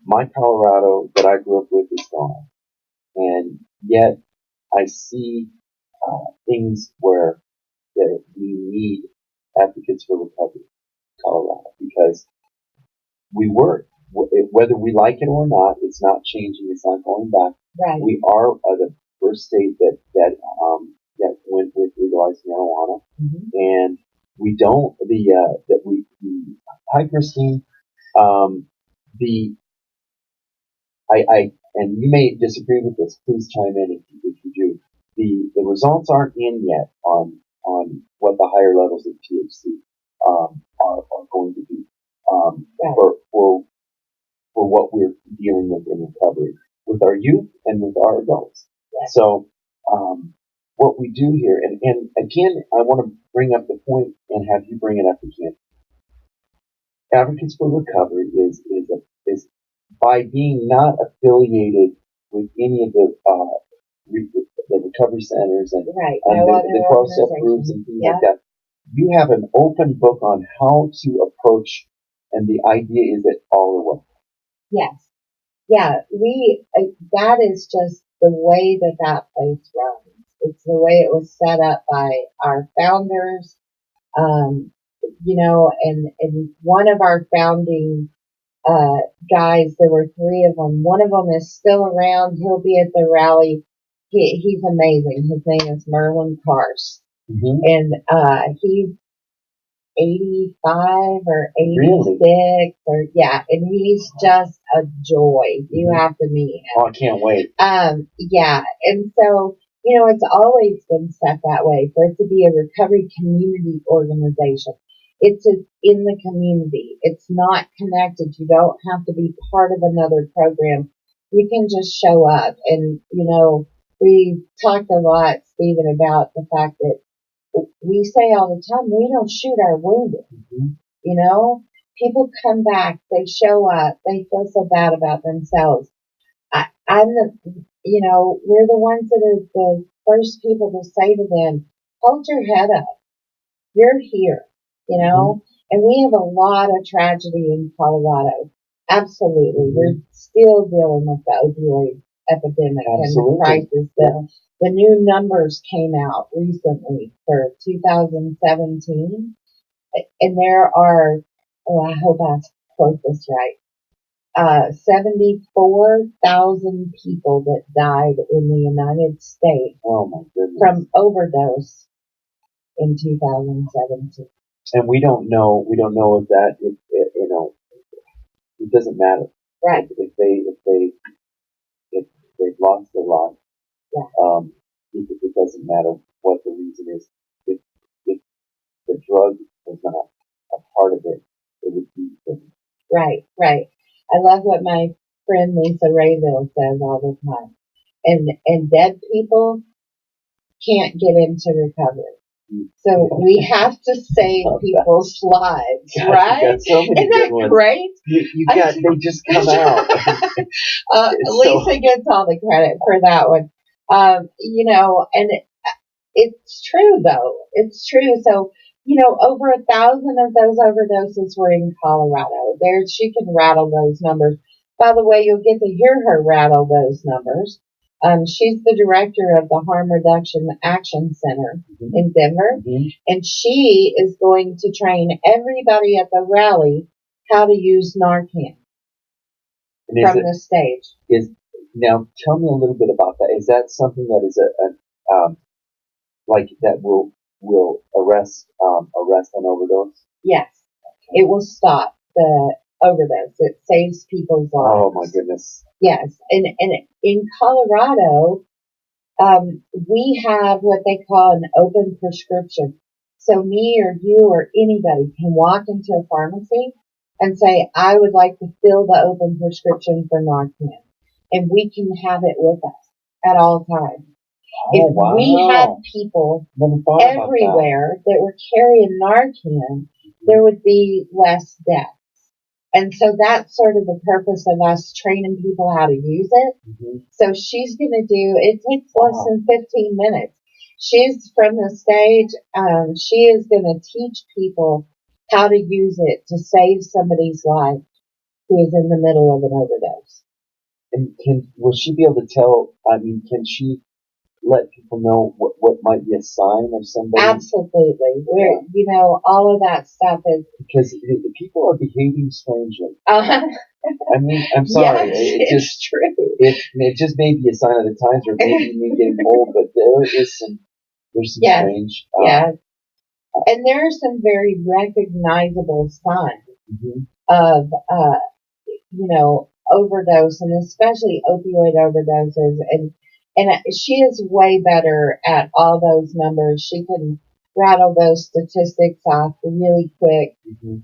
My Colorado that I grew up with is gone. And yet I see things where we need advocates for recovery in Colorado, because we work. Whether we like it or not, it's not changing. It's not going back. Right. We are the first state that went with legalized marijuana, and we don't hi Christine. and you may disagree with this. Please chime in if you do. The results aren't in yet on what the higher levels of THC are going to be for what we're dealing with in recovery with our youth and with our adults. Yeah. So what we do here, and again, I want to bring up the point and have you bring it up again. Advocates for Recovery is by being not affiliated with any of the recovery centers and, Right. the 12-step groups and things like that. You have an open book on how to approach, and the idea is that all are welcome. Yes. Yeah, that is just the way that place runs. It's the way it was set up by our founders, and one of our founding, guys, there were three of them. One of them is still around. He'll be at the rally. He's amazing. His name is Merlin Kars. Mm-hmm. And, he's 85 or 86 Really? and he's just a joy. You have to meet him. Oh, I can't wait. Yeah. And so, it's always been set that way for it to be a recovery community organization. It's in the community. It's not connected. You don't have to be part of another program. You can just show up. And, we talked a lot, Stephen, about the fact that we say all the time, we don't shoot our wounded. Mm-hmm. People come back, they show up, they feel so bad about themselves. We're the ones that are the first people to say to them, hold your head up. You're here, Mm-hmm. and we have a lot of tragedy in Colorado. Absolutely. Mm-hmm. We're still dealing with the opioid epidemic. Absolutely. And the crisis. The new numbers came out recently for 2017, and there are, I hope I quote this right, 74,000 people that died in the United States Oh my goodness. from overdose in 2017. And we don't know if that, it doesn't matter. Right. If they've lost their life, it doesn't matter what the reason is. If the drug was not a part of it, it would be different. Right. I love what my friend Lisa Rayville says all the time. And dead people can't get into recovery. So we have to save people's lives, God, right? you got so many Isn't that good ones. great? They just come out. Lisa gets all the credit for that one. And it's true though. It's true. So, over 1,000 of those overdoses were in Colorado. She can rattle those numbers. By the way, you'll get to hear her rattle those numbers. She's the director of the Harm Reduction Action Center in Denver, and she is going to train everybody at the rally how to use Narcan from the stage. Now, tell me a little bit about that. Is that something that is that will arrest an overdose? Yes, it will stop the overdose. It saves people's lives. Oh my goodness. Yes, and in Colorado, we have what they call an open prescription. So me or you or anybody can walk into a pharmacy and say, I would like to fill the open prescription for Narcan. And we can have it with us at all times. If we had people everywhere that were carrying Narcan, there would be less deaths. And so that's sort of the purpose of us training people how to use it. So she's going to it takes less than 15 minutes. She's from the stage. She is going to teach people how to use it to save somebody's life who is in the middle of an overdose. And will she be able to tell, can she let people know what might be a sign of somebody? Absolutely. All of that stuff is... Because the people are behaving strangely. I'm sorry. Yes, it's true. It just may be a sign of the times, or maybe me getting old, but there's some strange... and there are some very recognizable signs of, overdose, and especially opioid overdoses. And she is way better at all those numbers. She can rattle those statistics off really quick. Mm-hmm.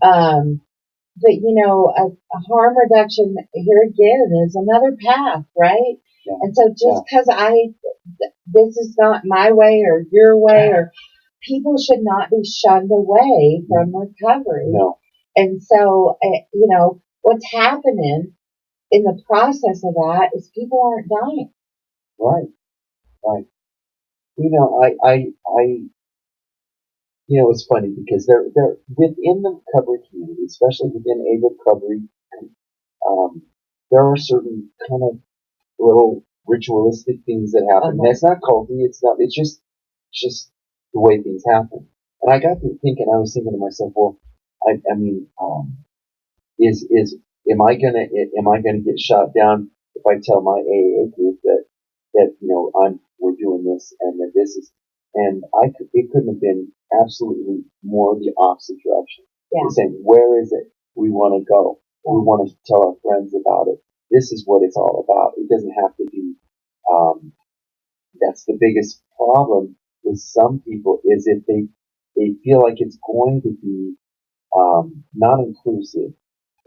But a harm reduction here again is another path, right? Yeah. And so just because this is not my way or your way, or people should not be shunned away from recovery. No. And so, what's happening in the process of that is people aren't dying. Right. It's funny because they're within the recovery community, especially within a recovery, there are certain kind of little ritualistic things that happen. Uh-huh. That's not culty. It's just the way things happen. And I got to thinking. I was thinking to myself, well, I mean, am I gonna get shot down if I tell my AA group that we're doing this and that this is, and it couldn't have been absolutely more the opposite direction. Yeah. We're saying, where is it? We want to go. Yeah. We want to tell our friends about it. This is what it's all about. It doesn't have to be. That's the biggest problem with some people is if they feel like it's going to be not inclusive.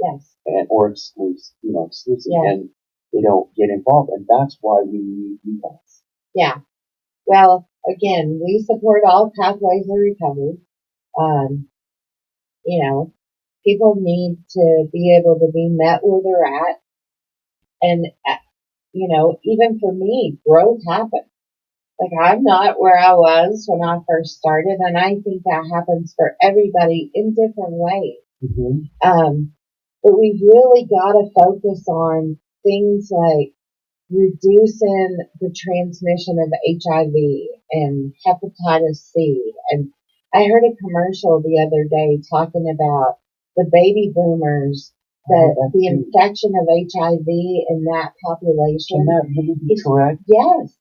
Yes. Or exclusive, Yes. and they don't get involved, and that's why we need you guys. Yeah. Well, again, we support all pathways of recovery. People need to be able to be met where they're at. And, even for me, growth happens. Like, I'm not where I was when I first started, and I think that happens for everybody in different ways. Mm-hmm. But we've really got to focus on things like reducing the transmission of HIV and hepatitis C. And I heard a commercial the other day talking about the baby boomers, the infection of HIV in that population. Can that really be correct? Yes.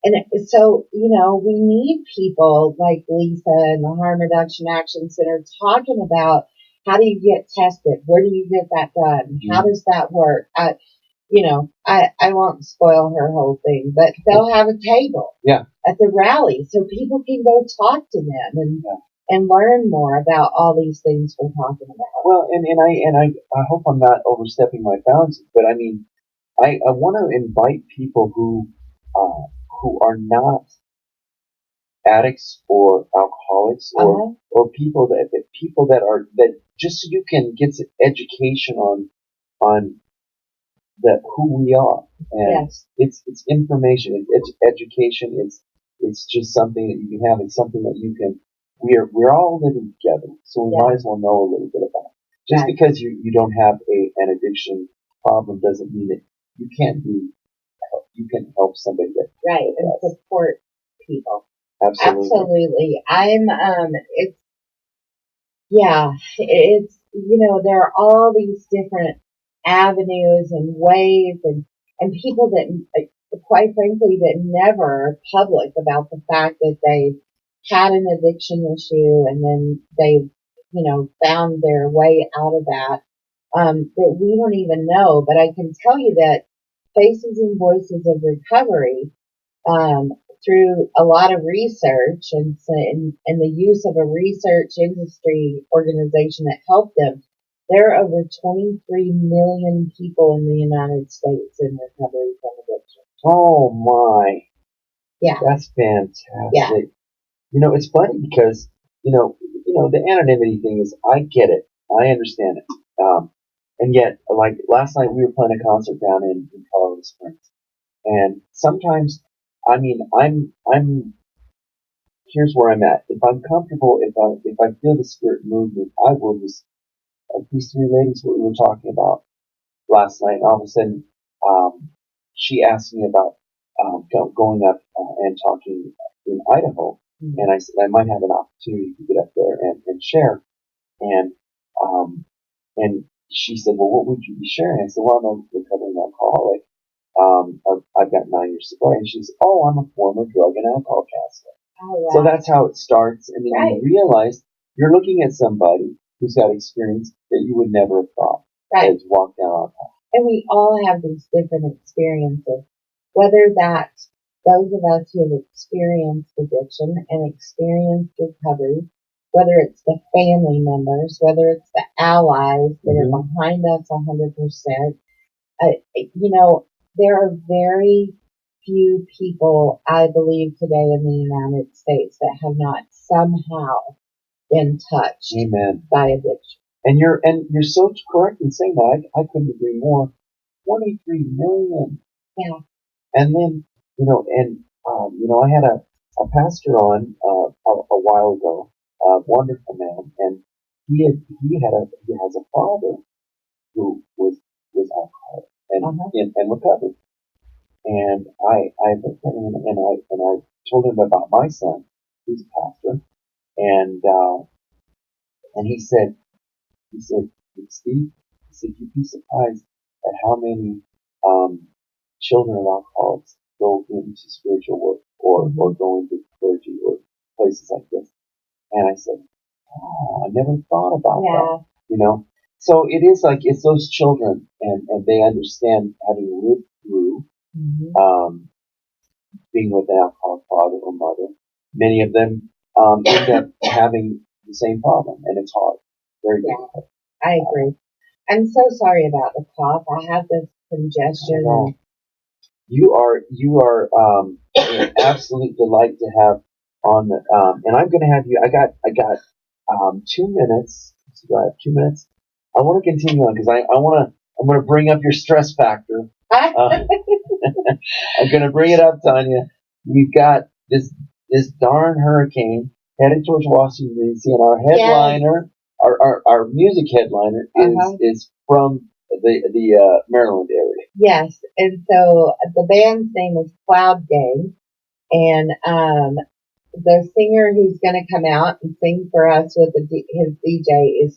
And so, we need people like Lisa and the Harm Reduction Action Center talking about how do you get tested? Where do you get that done? Mm-hmm. How does that work? I won't spoil her whole thing, but they'll have a table at the rally so people can go talk to them and learn more about all these things we're talking about. Well, and I hope I'm not overstepping my bounds, but I mean, I want to invite people who are not addicts or alcoholics or people that just so you can get some education on that who we are, and it's information, it's education, it's just something that you can have, it's something that you can. We're all living together, so we might as well know a little bit about it. Just because you don't have an addiction problem doesn't mean that you can help somebody that and support people. Absolutely. It's there are all these different avenues and ways and people that, quite frankly, that never are public about the fact that they've had an addiction issue and then they've, found their way out of that we don't even know. But I can tell you that Faces and Voices of Recovery, through a lot of research and the use of a research industry organization that helped them, there are over 23 million people in the United States in recovery from addiction. Oh my. Yeah. That's fantastic. Yeah. It's funny because, the anonymity thing is, I get it. I understand it. And yet, like last night we were playing a concert down in Colorado Springs. And sometimes, I mean, here's where I'm at. If I'm comfortable, if I feel the spirit move me, I will just, like these three ladies, what we were talking about last night, and all of a sudden, she asked me about, going up, and talking in Idaho. Mm-hmm. And I said, I might have an opportunity to get up there and share. And she said, well, what would you be sharing? I said, well, I'm a recovering alcoholic. I've got 9 years sobriety. And she said, oh, I'm a former drug and alcohol counselor. Oh, wow. So that's how it starts. And then you realize you're looking at somebody who's got experience that you would never have thought. Right. has walked down our path. And we all have these different experiences, whether that's those of us who have experienced addiction and experienced recovery, whether it's the family members, whether it's the allies that are behind us 100%. You know, there are very few people, I believe, today in the United States that have not somehow been touched Amen. by addiction. And you're so correct in saying that. I couldn't agree more. 23 million. Yeah. And then, I had a pastor on a while ago, a wonderful man, and he has a father who was alcoholic and recovered. And I looked at him and I told him about my son, who's a pastor, and he said, Steve, he said, you'd be surprised at how many children of alcoholics go into spiritual work or go into clergy or places like this. And I said, oh, I never thought about that. You know? So it is like it's those children and they understand having lived through being with an alcoholic father or mother. Many of them end up having the same problem, and it's hard. Very difficult. I agree. I'm so sorry about the cough. I have this congestion. You are an absolute delight to have on the, and I'm going to have you. I got 2 minutes. Do I have 2 minutes? I want to continue on because I'm going to bring up your stress factor. I'm going to bring it up, Tanya. We've got this darn hurricane headed towards Washington D.C. and our headliner, our music headliner is from the Maryland area. Yes, and so the band's name is Cloud Gang, and the singer who's going to come out and sing for us with his DJ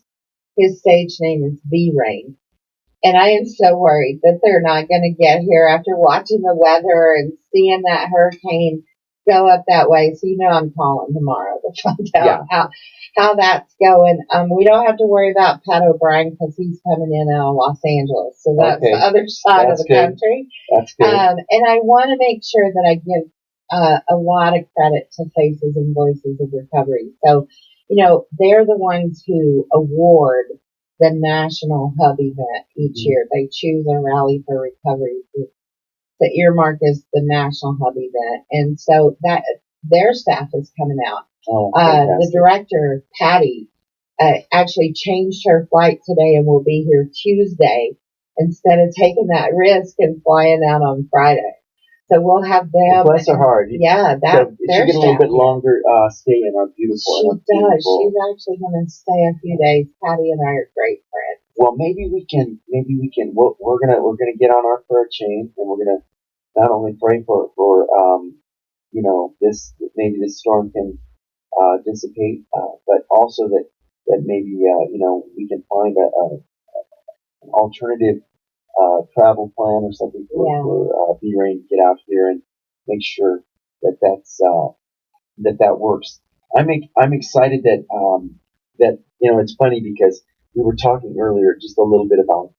his stage name is V-Rain. And I am so worried that they're not going to get here after watching the weather and seeing that hurricane go up that way. So, I'm calling tomorrow to find out how that's going. We don't have to worry about Pat O'Brien because he's coming in Los Angeles. So that's the other side of the country. That's good. And I want to make sure that I give a lot of credit to Faces and Voices of Recovery. So, they're the ones who award the National Hub event each year. They choose a Rally for Recovery to earmark as the National Hub event. And so that their staff is coming out. The director, Patty, actually changed her flight today and will be here Tuesday instead of taking that risk and flying out on Friday. So we'll have them. Bless her heart. Yeah, so she get a little bit longer stay in our beautiful. She does. She's actually going to stay a few days. Patty and I are great friends. Well, maybe we can. We're gonna get on our prayer chain, and we're gonna not only pray for this this storm can dissipate, but also that maybe we can find an alternative travel plan or something for V-Rain to get out here and make sure that works. I'm excited that it's funny because we were talking earlier just a little bit about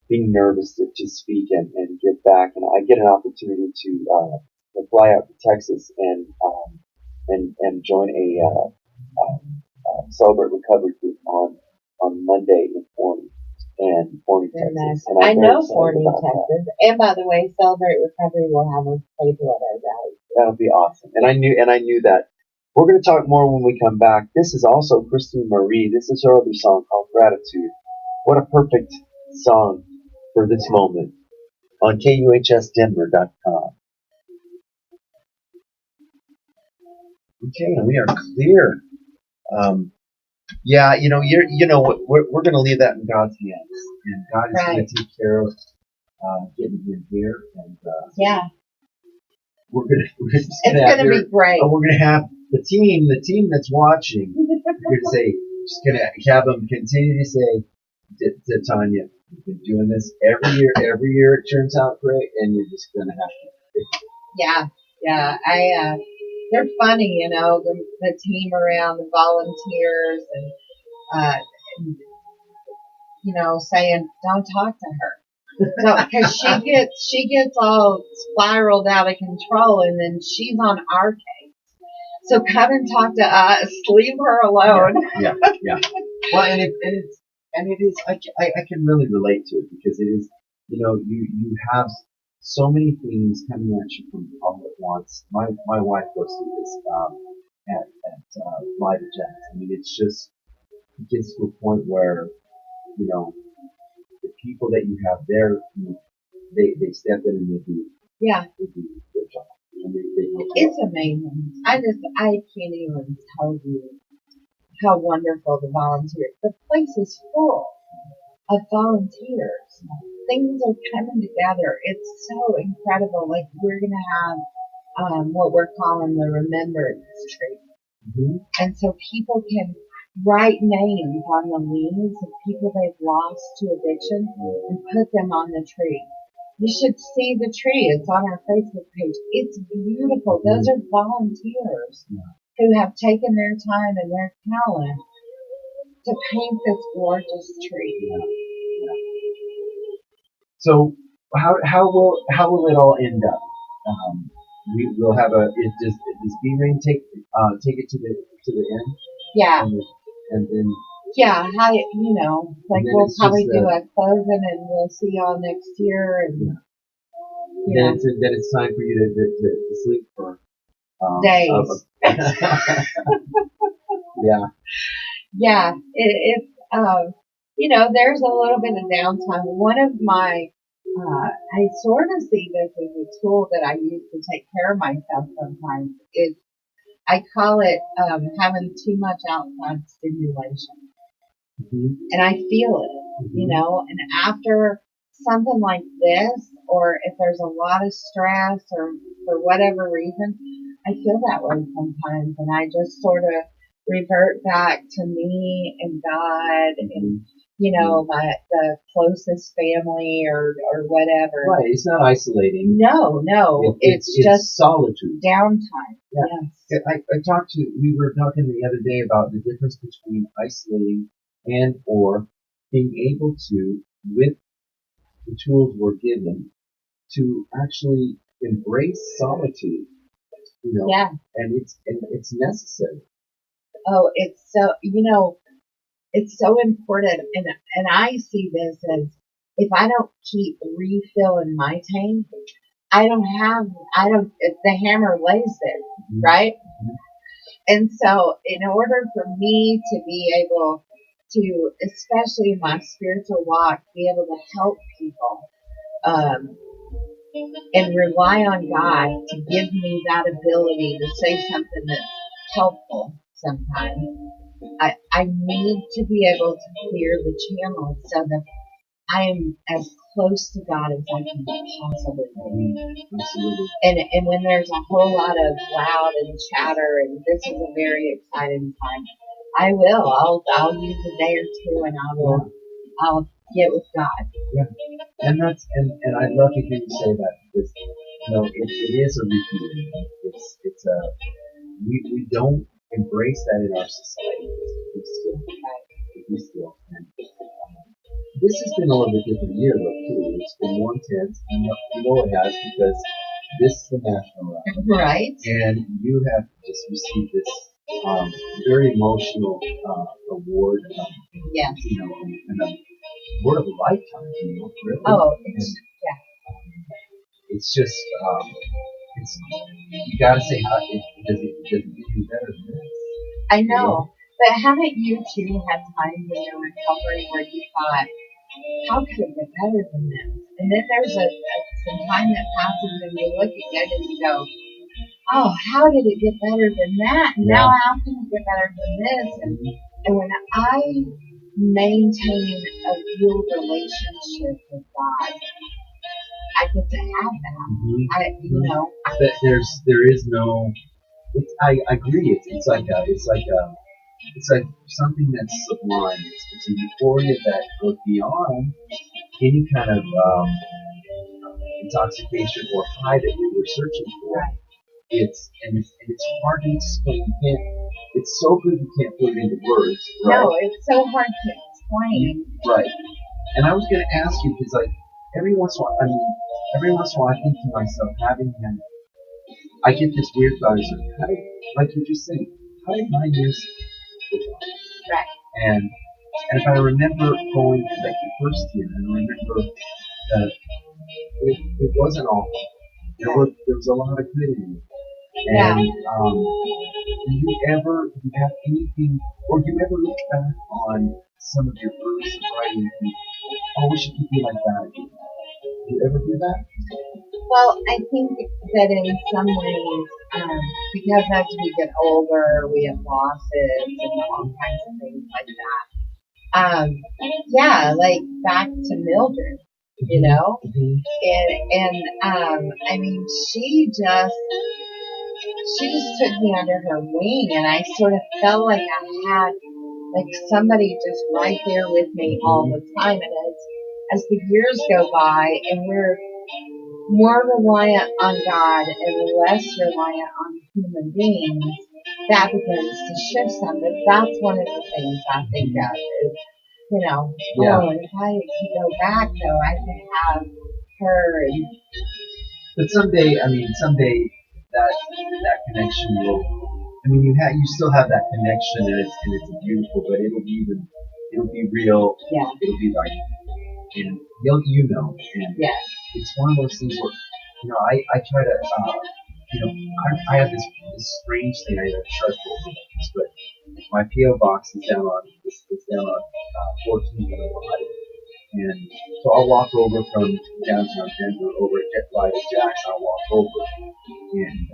being nervous to speak and give back, and I get an opportunity to fly out to Texas and join a Celebrate Recovery group on Monday in Forney. Texas. And I know Forney, Texas. And by the way, Celebrate Recovery will have a table at our rally. That'll be awesome. And I knew that. We're going to talk more when we come back. This is also Christine Marie. This is her other song called Gratitude. What a perfect song for this moment on KUHSdenver.com. Okay, and we are clear. We're going to leave that in God's hands, and God is going to take care of getting him here, and we're going to be great. We're going to have the team that's watching. We're just going to have them continue to say to Tanya, "You've been doing this every year. Every year it turns out great, and you're just going to have to." Yeah. They're funny, the team around, the volunteers, and saying, don't talk to her. So, because she gets all spiraled out of control, and then she's on our case. So come and talk to us. Leave her alone. Yeah. Well, and it is. I can really relate to it because it is. You have so many things coming at you from all at once. My wife goes through this at Flight Eject. I mean, it gets to a point where the people that you have there, they step in and they do their job. And they help you It's out. amazing. I can't even tell you how wonderful the volunteers. The place is full of volunteers. Things are coming together. It's so incredible. Like we're gonna have what we're calling the Remembrance Tree, and so people can write names on the leaves of people they've lost to addiction and put them on the tree. You should see the tree. It's on our Facebook page. It's beautiful. Those are volunteers who have taken their time and their talent to paint this gorgeous tree. So how will it all end up? We will have does B-Rain take it to the end? Yeah. And then Yeah, we'll it's probably just, do a closing and we'll see y'all next year. And then it's time for you to sleep for days. Yeah. Yeah, it's there's a little bit of downtime. One of my I sort of see this as a tool that I use to take care of myself sometimes. Is I call it having too much outside stimulation. And I feel it, and after something like this, or if there's a lot of stress or for whatever reason, I feel that way sometimes, and I just sort of revert back to me and God and, the closest family or whatever. Right, it's not isolating. No, it's just solitude. downtime. Yeah. Yes. We were talking the other day about the difference between isolating and or being able to, with the tools we're given, to actually embrace solitude. Yeah. And it's necessary. Oh, it's so, it's so important. And I see this as if I don't keep refilling my tank, the hammer lays there, right? And so in order for me to be able to, especially in my spiritual walk, be able to help people, and rely on God to give me that ability to say something that's helpful sometimes, I need to be able to clear the channel so that I am as close to God as I can possibly be. Absolutely. And when there's a whole lot of loud and chatter, and this is a very exciting time, I'll use a day or two, and I'll get with God. Yeah. And I love to hear you say that because it is a refueling. It's we don't embrace that in our society. We still. And this has been a little bit different year though too. It's been more intense. It has because this is the national round. Right. And you have just received this very emotional award. Yes. And a word of a lifetime. Really. Oh, It's just you got to say how does it get any better than this? I know, but haven't you too had times in your recovery where you thought, how could it get better than this? And then there's some time that passes and you look again and you go, oh, how did it get better than that? And now how can it get better than this? And when I maintain a real relationship with God, I get to have that. But there is no. I agree. It's like something that's sublime. It's a euphoria that goes beyond any kind of intoxication or high that we were searching for. It's hard to explain. It's so good you can't put it into words. Right? No, it's so hard to explain. explain. Right. And I was going to ask you because, like, every once in a while, I think to myself, I get this weird thought, like you just said, how did 9 years go by? Right. And if I remember going like the first year, and I remember that it wasn't all fun. There was a lot of good in it. Yeah. And do you have anything, or do you ever look back on some of your early sobriety and think, oh, we should be like that again? Do you ever do that? Well, I think that in some ways, because as we get older, we have losses and all kinds of things like that. Yeah, like back to Mildred, you know? And I mean, she just took me under her wing, and I sort of felt like I had like somebody just right there with me all the time. And as the years go by and we're more reliant on God and less reliant on human beings, that begins to shift some. But that's one of the things I think of is, oh, if I could go back though, I could have her. But someday that connection will. I mean, you still have that connection, and it's beautiful, but it'll be real. Yeah. It'll be like, and and yes. It's one of those things where, I try to, I have this strange thing. I have a sharp this, but my PO box is down on 14th and Alive, and so I'll walk over from downtown Denver over at JetFly to Jackson. I'll walk over, and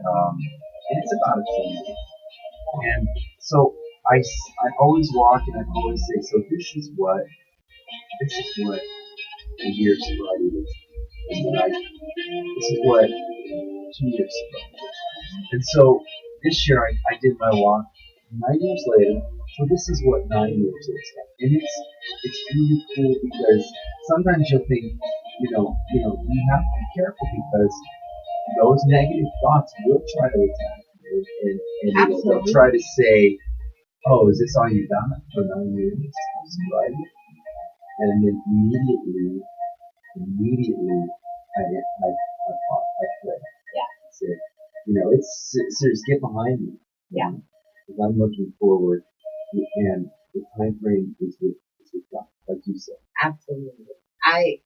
it's about a 10 minutes. And so I always walk and I always say, so this is what a year sobriety is. And this is what 2 years sobriety is. And so this year I did my walk 9 years later. So this is what 9 years looks like. And it's really cool because sometimes you'll think, you have to be careful because those negative thoughts will try to attack you. And they'll try to say, oh, is this all you got for 9 years of sobriety? And then immediately, I quit. Yeah. It's serious. Get behind me. Yeah. Because I'm looking forward, and the time frame is with God, like you said. Absolutely. I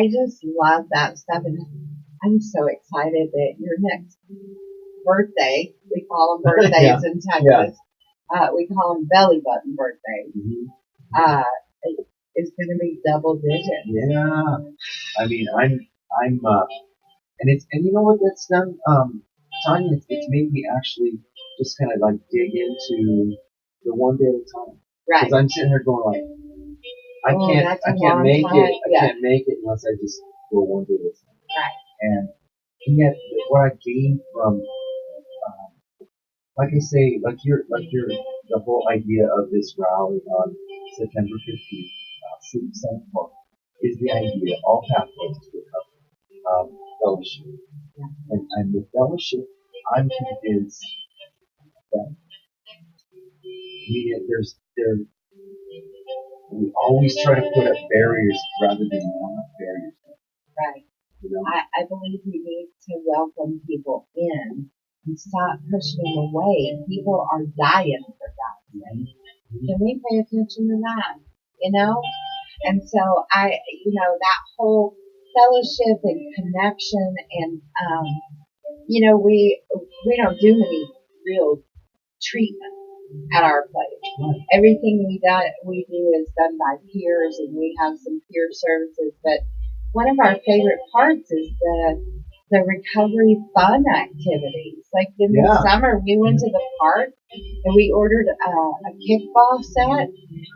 just love that stuff, and I'm so excited that your next birthday, we call them birthdays in Texas. Yeah. We call them belly button birthdays. Mm-hmm. It's going to be double digits. Yeah. I mean, I'm and you know what that's done, Tanya, it's made me actually just kind of like dig into the one day at a time. Right. Because I'm sitting here going like, I can't make it unless I just go one day at a time. Right. And yet, what I gained from, like I say, the whole idea of this rally on September 15th, City Center Park, is the idea, all pathways to recovery, fellowship. Yeah. And with fellowship, I'm convinced that we always try to put up barriers rather than not barriers. Right. I believe we need to welcome people in and stop pushing them away. People are dying for God's sake. Can we pay attention to that? And so that whole fellowship and connection and, we don't do any real treatment at our place. Right. Everything we do is done by peers, and we have some peer services, but one of our favorite parts is the recovery fun activities. Like in the summer, we went to the park and we ordered a kickball set,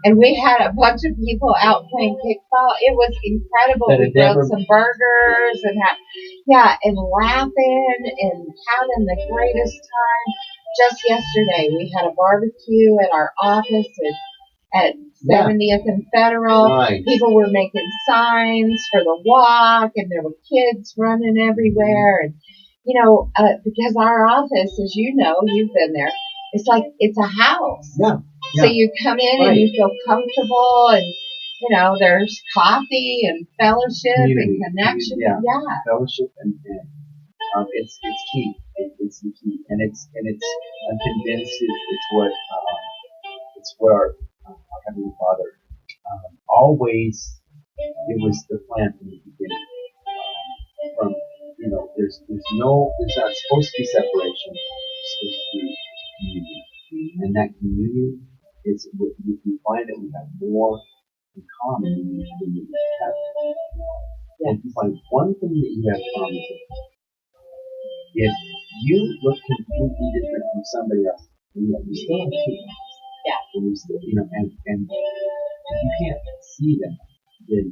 and we had a bunch of people out playing kickball. It was incredible. We grilled some burgers and and laughing and having the greatest time. Just yesterday, we had a barbecue at our office at 70th and Federal. Nice. People were making signs for the walk, and there were kids running everywhere. And, because our office, as you know, you've been there, it's like, it's a house. Yeah. So you come in and you feel comfortable, and there's coffee and fellowship Community. and connection. Yeah. Yeah. Fellowship and it's key. It's the key, and it's I'm convinced it's what our Heavenly Father always, it was the plan from the beginning. From there's not supposed to be separation. It's supposed to be communion, and that communion is we find that we have more in common than we have. And if you find one thing that you have in common, if you look completely different from somebody else, and yet you still have two. Yeah. And you still, and if you can't see that, then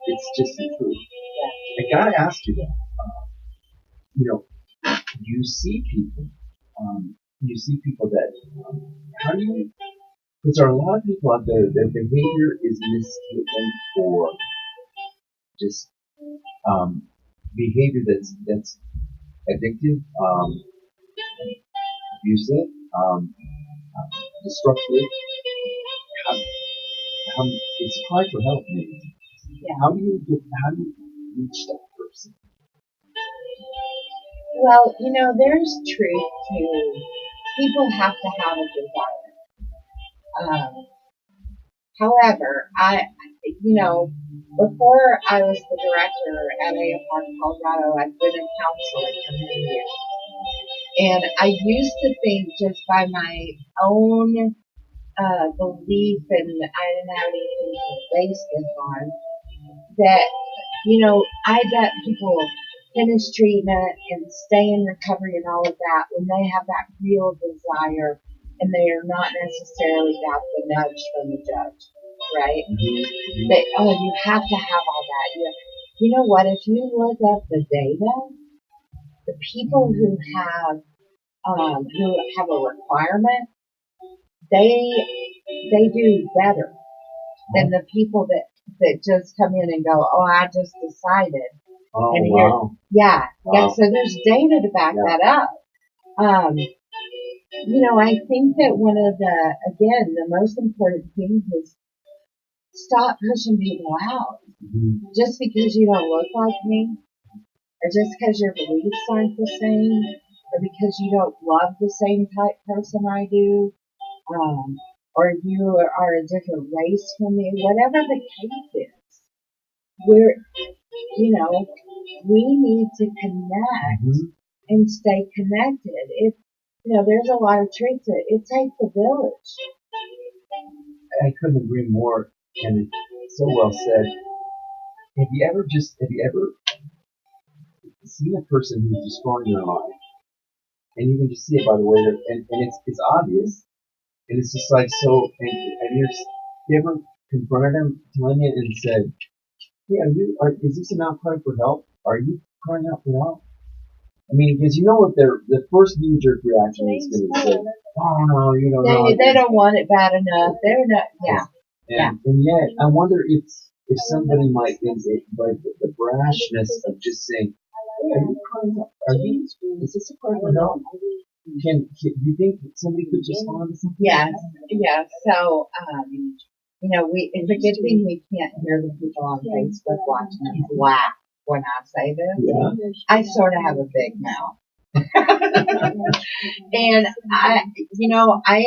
it's just the truth. Yeah. I gotta ask you though, you see people, that how do you? Because there are a lot of people out there, their behavior is mistaken for just behavior that's addictive, abusive, destructive. It's a cry for help, maybe. Yeah. How do you reach that person? Well, there's truth to people have to have a desire. However, before I was the director at AFR Colorado, I've been a counselor for many years. And I used to think just by my own belief, and I didn't have anything to base this on, that, I bet people finish treatment and stay in recovery and all of that when they have that real desire and they are not necessarily got the nudge from the judge, right? Mm-hmm. That, you have to have all that. You know what? If you look up the data, the people who have a requirement, they do better than the people that just come in and go, I just decided. Oh, and wow. Yeah. Wow. So there's data to back that up. I think that one of the most important things is stop pushing people out. Mm-hmm. Just because you don't look like me, or just because your beliefs aren't the same, or because you don't love the same type person I do, or you are a different race from me, whatever the case is, we need to connect and stay connected. There's a lot of truth to it. It takes a village. I couldn't agree more, and it's so well said. Have you ever seen a person who's destroying their life, and you can just see it by the way and it's obvious, and it's just like so. And you ever confronted them, Tanya, and said, "Hey, is this an outcry for help? Are you crying out for help?" I mean, because what their first knee-jerk reaction is going to say, "Oh no, They don't want it bad enough. They're not." Yeah. And yet, I wonder if somebody might, by the brashness of just saying, "Hey, are you crying out? Is this a cry for help?" Do you think somebody could respond to something? Yes. So, it's a good thing we can't hear the people on Facebook watching us laugh when I say this. Yeah. I sort of have a big mouth. And I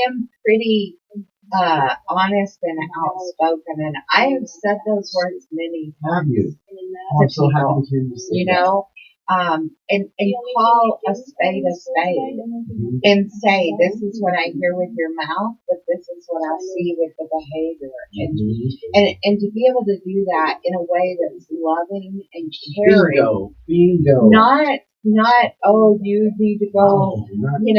am pretty honest and outspoken, and I have said those words many times. Have you? I'm so happy to hear you say that. And call a spade and say, this is what I hear with your mouth, but this is what I see with the behavior. And to be able to do that in a way that's loving and caring. Bingo. Not, you need to go, get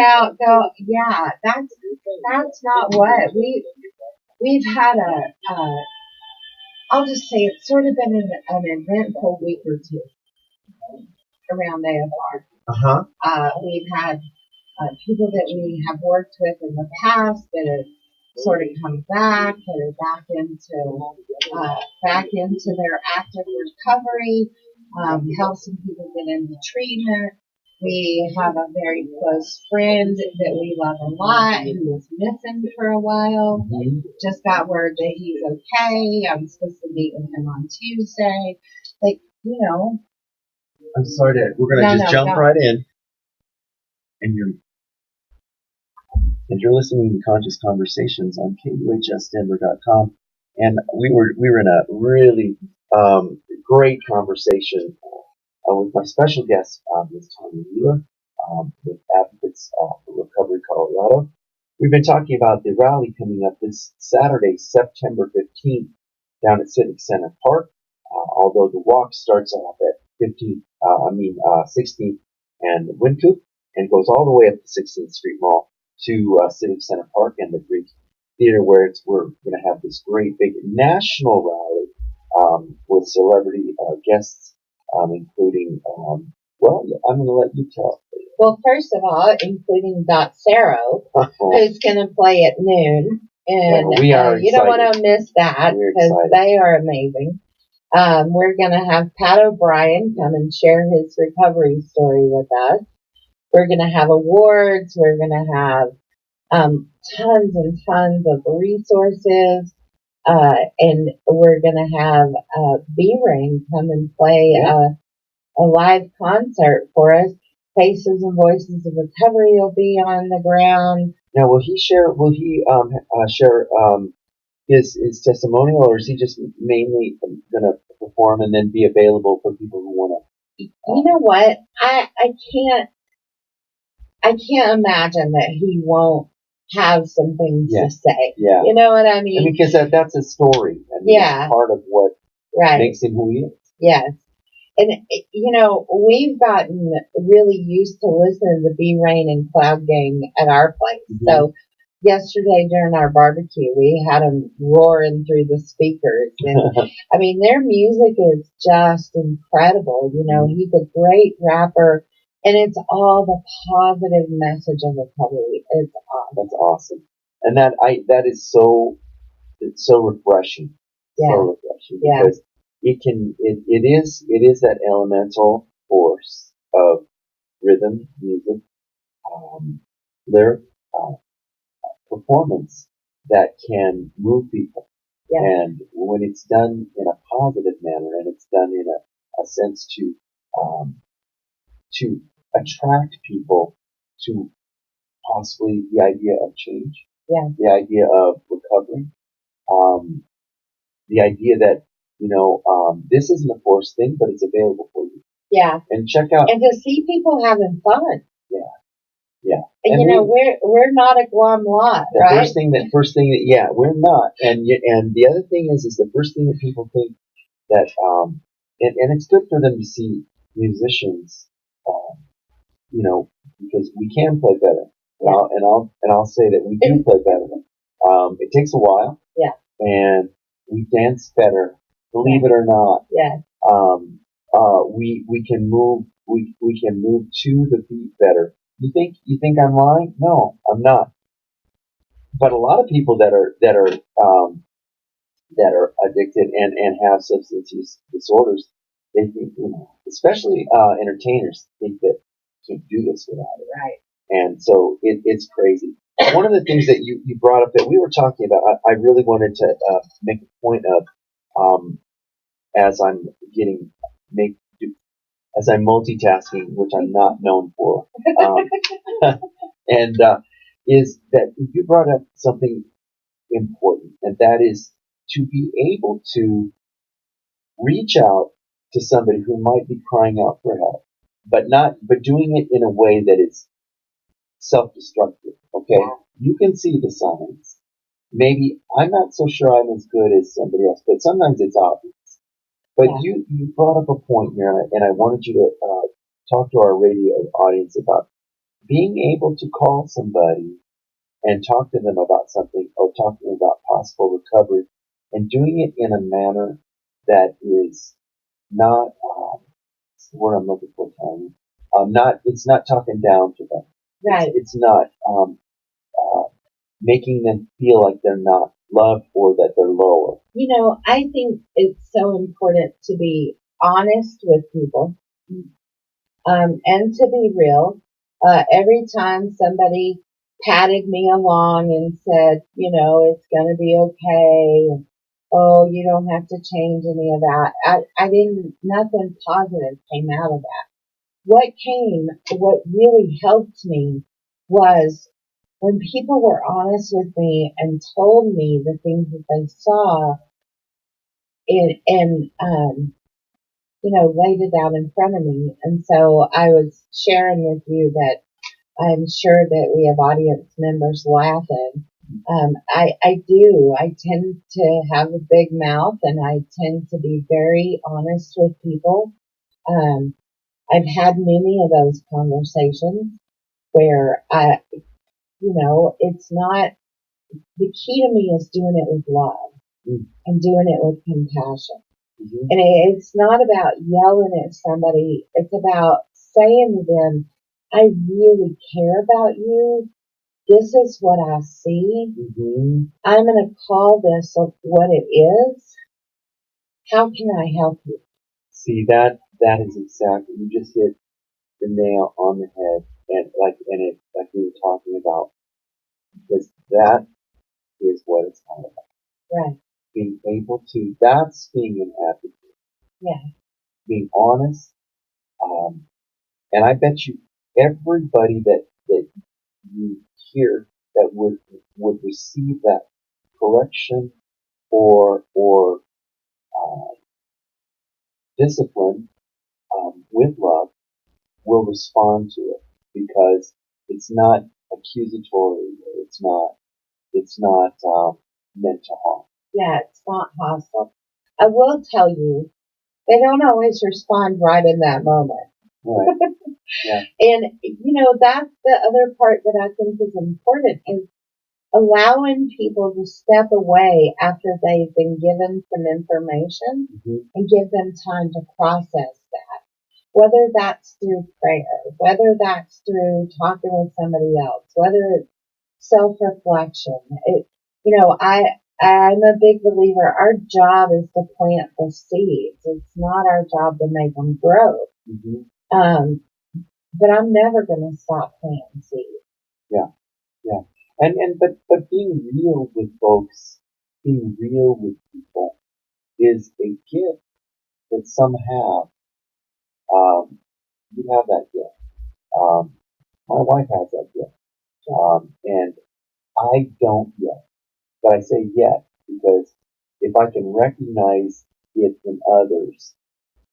out, go. Yeah, that's not what we've had I'll just say it's sort of been an eventful week or two around AFR. We've had people that we have worked with in the past that have sort of come back, that are back into their active recovery, help some people get into treatment. We have a very close friend that we love a lot who was missing for a while. Just got word that he's okay. I'm supposed to meet with him on Tuesday. Like, you know. I'm sorry to. We're gonna just jump right in, and you're listening to Conscious Conversations on KUHSdenver.com, and we were in a really great conversation with my special guest, Ms. Tanya Wheeler, with Advocates for Recovery Colorado. We've been talking about the rally coming up this Saturday, September 15th, down at Civic Center Park. Although the walk starts off at 16th and Wynkoop and goes all the way up to 16th Street Mall to Civic Center Park and the Greek Theater, where we're going to have this great big national rally with celebrity guests, including, well, I'm going to let you tell. Well, first of all, including Dot Saro, who's going to play at noon. And we are you don't want to miss that because they are amazing. We're going to have Pat O'Brien come and share his recovery story with us. We're going to have awards. We're going to have tons and tons of resources. And we're going to have B-Ring come and play a live concert for us. Faces and Voices of Recovery will be on the ground. Now, will he share his testimonial, or is he just mainly going to perform and then be available for people who want to? You know what? I can't imagine that he won't have some things to say. Yeah. You know what I mean? Because that's a story. It's part of what makes him who he is. Yes. And, you know, we've gotten really used to listening to B-Rain and Cloud Gang at our place. Mm-hmm. So yesterday during our barbecue, we had them roaring through the speakers. And, I mean, their music is just incredible. You know, he's a great rapper. And it's all the positive message of recovery. It's awesome. That's awesome. And that is it's so refreshing. Yeah. So refreshing. Because it is that elemental force of rhythm, music, lyric, performance that can move people. Yeah. And when it's done in a positive manner and it's done in a sense to attract people to possibly the idea of change, the idea of recovery, the idea that, you know, this isn't a forced thing, but it's available for you. Yeah. And check out. And to see people having fun. Yeah. Yeah. And you know, we're not a Guam lot, right? First thing that, we're not. And the other thing is the first thing that people think that, and it's good for them to see musicians, you know, because we can play better. And I'll say that we do play better. It takes a while. Yeah. And we dance better, believe it or not. Yeah. We can move to the beat better. You think I'm lying? No, I'm not. But a lot of people that are addicted and have substance use disorders, they think, you know, especially entertainers think that you can't do this without it. Right. And so it's crazy. One of the things that you brought up that we were talking about, I really wanted to make a point of, as I'm multitasking, which I'm not known for, and is that you brought up something important, and that is to be able to reach out to somebody who might be crying out for help, but doing it in a way that is self-destructive. Okay, you can see the signs. Maybe I'm not so sure I'm as good as somebody else, but sometimes it's obvious. But you brought up a point here, and I wanted you to talk to our radio audience about being able to call somebody and talk to them about something, or talk to them about possible recovery, and doing it in a manner that is not what's the word I'm looking for, Tanya. It's not talking down to them. Right. It's not making them feel like they're not loved or that they're lower. You know, I think it's so important to be honest with people And to be real, every time somebody patted me along and said, it's going to be okay, and, oh, you don't have to change any of that, nothing positive came out of that. What really helped me was when people were honest with me and told me the things that they saw and laid it out in front of me. And so I was sharing with you that I'm sure that we have audience members laughing. I do. I tend to have a big mouth and I tend to be very honest with people. I've had many of those conversations where it's not, the key to me is doing it with love and doing it with compassion. Mm-hmm. And it's not about yelling at somebody. It's about saying to them, I really care about you. This is what I see. Mm-hmm. I'm going to call this what it is. How can I help you? See, that is exactly, you just hit the nail on the head, and like we were talking about, because that is what it's all about. Right. Being able to, that's being an advocate. Yeah. Being honest. And I bet you everybody that you hear that would receive that correction or discipline with love will respond to it, because it's not accusatory. It's not meant to harm. Yeah, it's not hostile. I will tell you, they don't always respond right in that moment. Right. Yeah. And, that's the other part that I think is important, is allowing people to step away after they've been given some information, mm-hmm. and give them time to process that. Whether that's through prayer, whether that's through talking with somebody else, whether it's self-reflection. I'm a big believer. Our job is to plant the seeds. It's not our job to make them grow. Mm-hmm. But I'm never going to stop planting seeds. Yeah, yeah. But being real with folks, being real with people is a gift that some have. You have that gift. My wife has that gift. And I don't yet. But I say yet because if I can recognize it in others,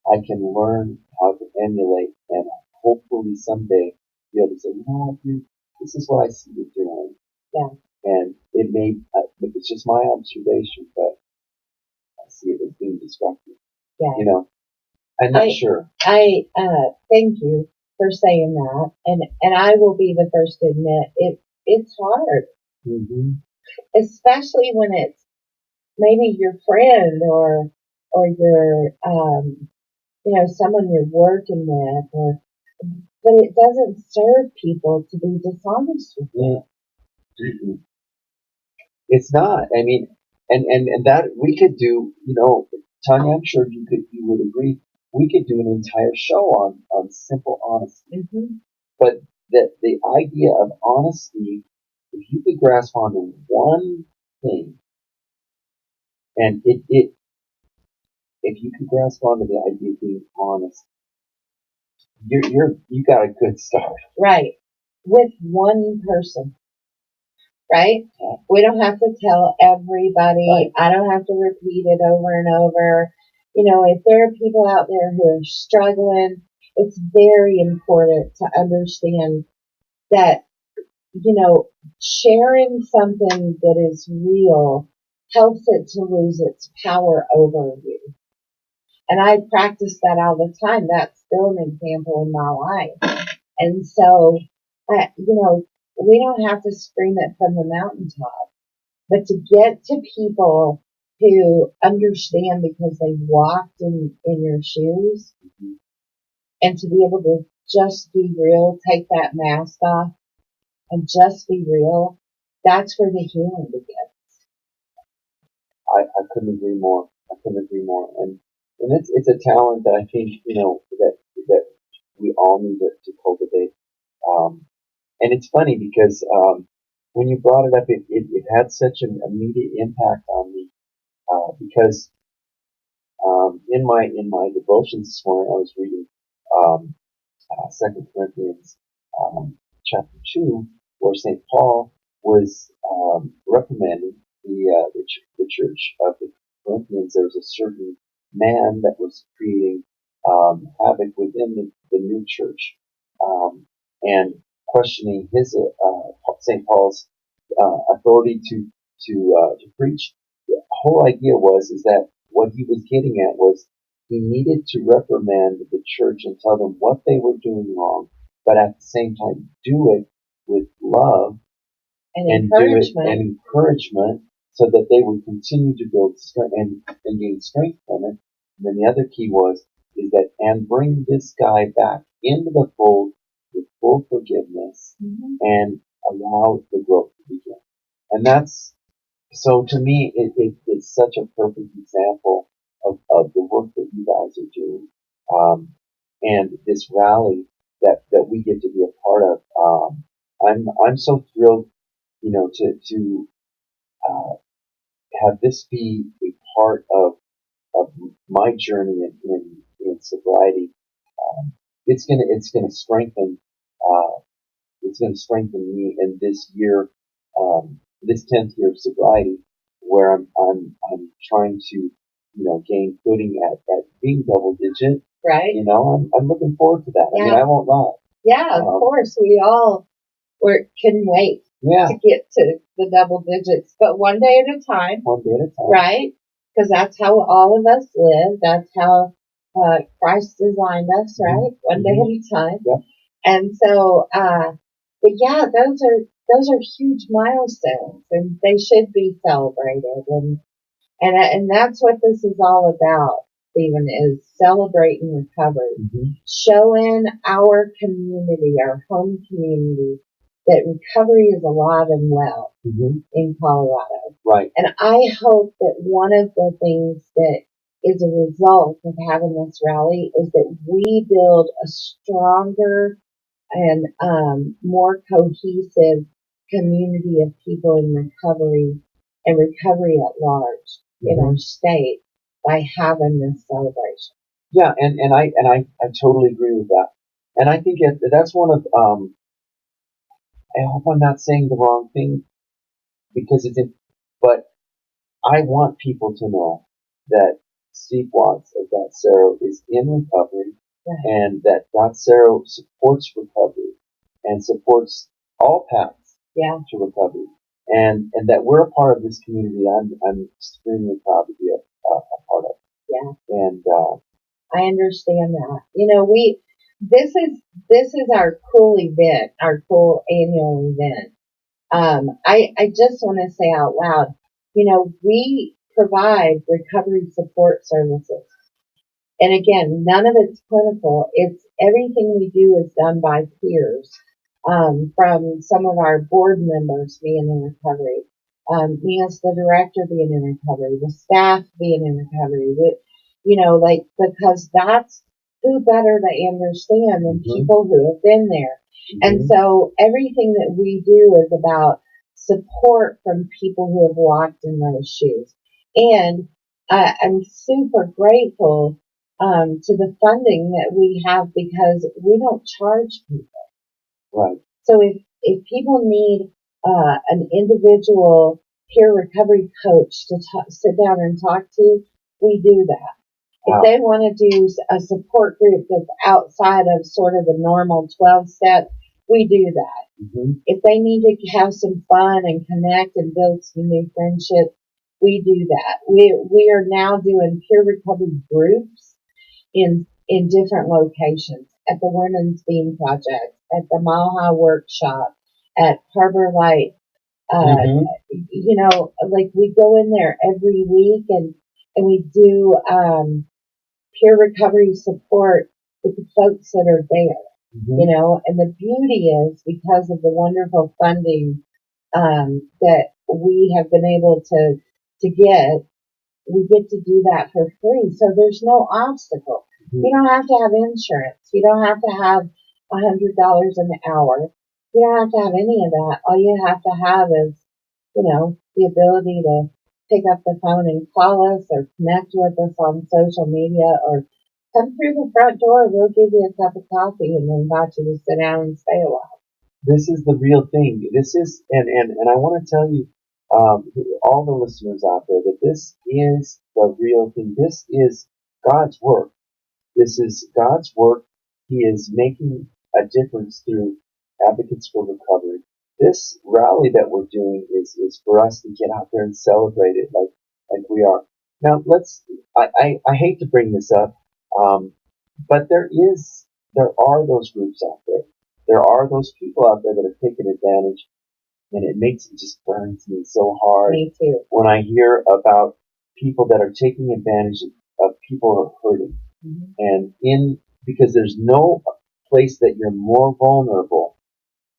I can learn how to emulate and hopefully someday be able to say, you know what, dude, this is what I see you doing. Yeah. And it's just my observation, but I see it as being destructive. Yeah. I'm not sure. I thank you for saying that, and I will be the first to admit it's hard, mm-hmm. especially when it's maybe your friend or your someone you're working with, but it doesn't serve people to be dishonest with you. Mm-hmm. It's not. I mean, and that we could do. Tanya, I'm sure you would agree. We could do an entire show on simple honesty. Mm-hmm. But the idea of honesty, if you could grasp onto one thing, and if you could grasp onto the idea of being honest, you got a good start. Right. With one person. Right? Yeah. We don't have to tell everybody. Right. I don't have to repeat it over and over. If there are people out there who are struggling, it's very important to understand that, sharing something that is real helps it to lose its power over you. And I practice that all the time. That's still an example in my life. And so, we don't have to scream it from the mountaintop, but to get to people who understand because they walked in your shoes, mm-hmm. and to be able to just be real, take that mask off and just be real, that's where the healing begins. I couldn't agree more. And it's a talent that I think, that we all need to cultivate. And it's funny because when you brought it up, it had such an immediate impact on me because in my devotions this morning I was reading um, 2 Corinthians chapter 2, where St. Paul was reprimanding the church of the Corinthians. There was a certain man that was creating havoc within the new church and questioning his St. Paul's authority to preach. The whole idea is that what he was getting at was he needed to reprimand the church and tell them what they were doing wrong, but at the same time do it with love And do it encouragement. and encouragement so that they would continue to build strength and gain strength from it. And then the other key is that and bring this guy back into the fold with full forgiveness Mhm. and allow the growth to begin. And that's so to me it's such a perfect example of the work that you guys are doing. And this rally that we get to be a part of. I'm so thrilled, to uh, have this be a part of my journey in sobriety. It's gonna strengthen me in this year, this 10th year of sobriety, where I'm trying to gain footing at being double digit. Right? I'm looking forward to that. I mean, Yeah. I won't lie. Yeah, of Um, course. We all couldn't wait Yeah, to get to the double digits, but one day at a time, one day at a time. right? Because that's how all of us live. That's how Christ designed us, right? One day at a time. Yep. And so, but yeah, those are huge milestones, and they should be celebrated. And that's what this is all about, Stephen, is celebrating recovery, showing our community, our home community, that recovery is alive and well in Colorado. Right. And I hope that one of the things that is a result of having this rally is that we build a stronger and more cohesive community of people in recovery and recovery at large in our state by having this celebration. Yeah, and I totally agree with that. And I think that's one of I hope I'm not saying the wrong thing because but I want people to know that Steve Watts of Dot Zero is in recovery and that Dot Zero supports recovery and supports all paths to recovery. And that we're a part of this community. I'm extremely proud to be a part of. Yeah. And I understand that. This is our cool event, our cool annual event. I just want to say out loud, we provide recovery support services. And again, none of it's clinical. It's everything we do is done by peers. From some of our board members being in recovery, me as the director being in recovery, the staff being in recovery, because that's who better to understand than people who have been there. And so everything that we do is about support from people who have walked in those shoes. And I'm super grateful to the funding that we have because we don't charge people. Right. So if people need an individual peer recovery coach to sit down and talk to, we do that. If they want to do a support group that's outside of sort of the normal 12-step, we do that. If they need to have some fun and connect and build some new friendships, we do that. We are now doing peer recovery groups in different locations, at the Women's Beam Project, at the Mile High Workshop, at Harbor Light. We go in there every week and we do peer recovery support with the folks that are there. And the beauty is, because of the wonderful funding that we have been able to get, we get to do that for free. So there's no obstacle. You don't have to have insurance. You don't have to have $100 an hour. You don't have to have any of that. All you have to have is, the ability to pick up the phone and call us or connect with us on social media or come through the front door. We'll give you a cup of coffee and invite you to sit down and stay a while. This is the real thing. This is, and I want to tell you, all the listeners out there, that this is the real thing. This is God's work. This is God's work. He is making a difference through Advocates for Recovery. This rally that we're doing is for us to get out there and celebrate it like we are. Now I hate to bring this up, but there are those groups out there. There are those people out there that are taking advantage, and it just burns me so hard Me too. when I hear about people that are taking advantage of people who are hurting. Mm-hmm. And because there's no place that you're more vulnerable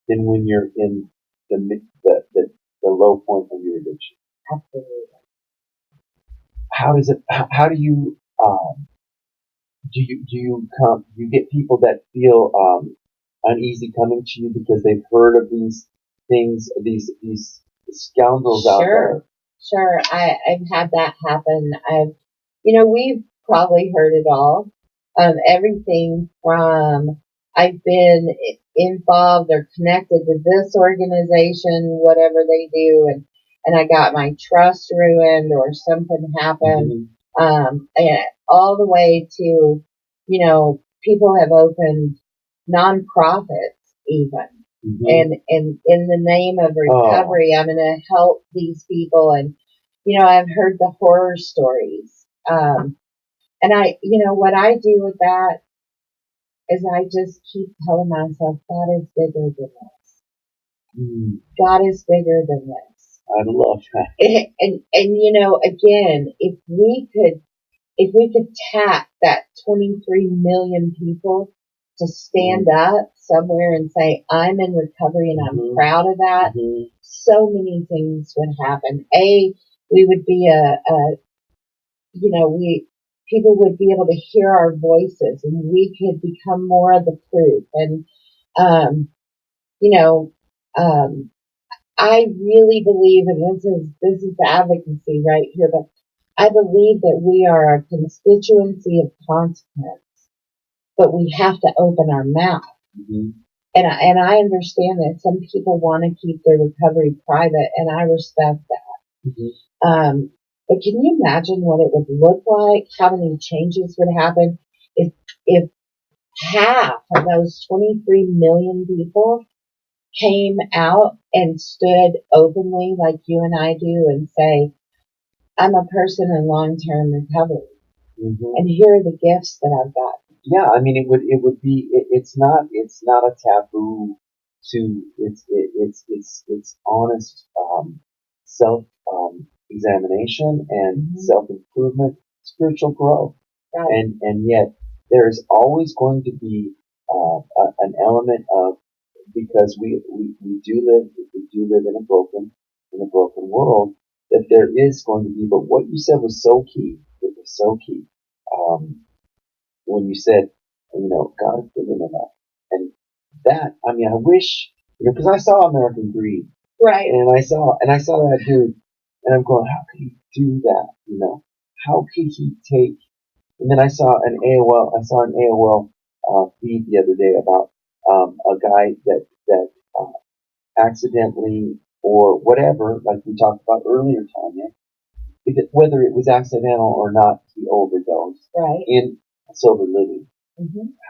than when you're in the low point of your addiction. Absolutely. How do you get people that feel uneasy coming to you because they've heard of these things, these scoundrels out there? Sure. I've had that happen. We've probably heard it all. Everything from I've been involved or connected to this organization, whatever they do, and I got my trust ruined or something happened. Mm-hmm. And all the way to, people have opened nonprofits even. Mm-hmm. And in the name of recovery, I'm going to help these people. And, I've heard the horror stories. And what I do with that is I just keep telling myself, God is bigger than this. Mm. God is bigger than this. I love that. And again, if we could tap that 23 million people to stand up somewhere and say, I'm in recovery and I'm proud of that, so many things would happen. We would be people would be able to hear our voices and we could become more of the proof. And, I really believe, and this is the advocacy right here, but I believe that we are a constituency of consequence, but we have to open our mouth. Mm-hmm. And I understand that some people want to keep their recovery private, and I respect that. Mm-hmm. But can you imagine what it would look like? How many changes would happen if half of those 23 million people came out and stood openly like you and I do and say, I'm a person in long-term recovery, and here are the gifts that I've got. Yeah, I mean, it would be. It's not a taboo to. It's honest self examination and self improvement, spiritual growth, Right. and yet there is always going to be an element of, because we do live in a broken world, that there is going to be. But what you said was so key. It was so key. When you said, God is bigger than that. And that, I mean, I wish, because I saw American Greed. Right. And I saw that dude, and I'm going, how could he do that? How could he take, and then I saw an AOL feed the other day about, a guy that accidentally, or whatever, like we talked about earlier, Tanya, whether it was accidental or not, he overdosed. Right. In a sober living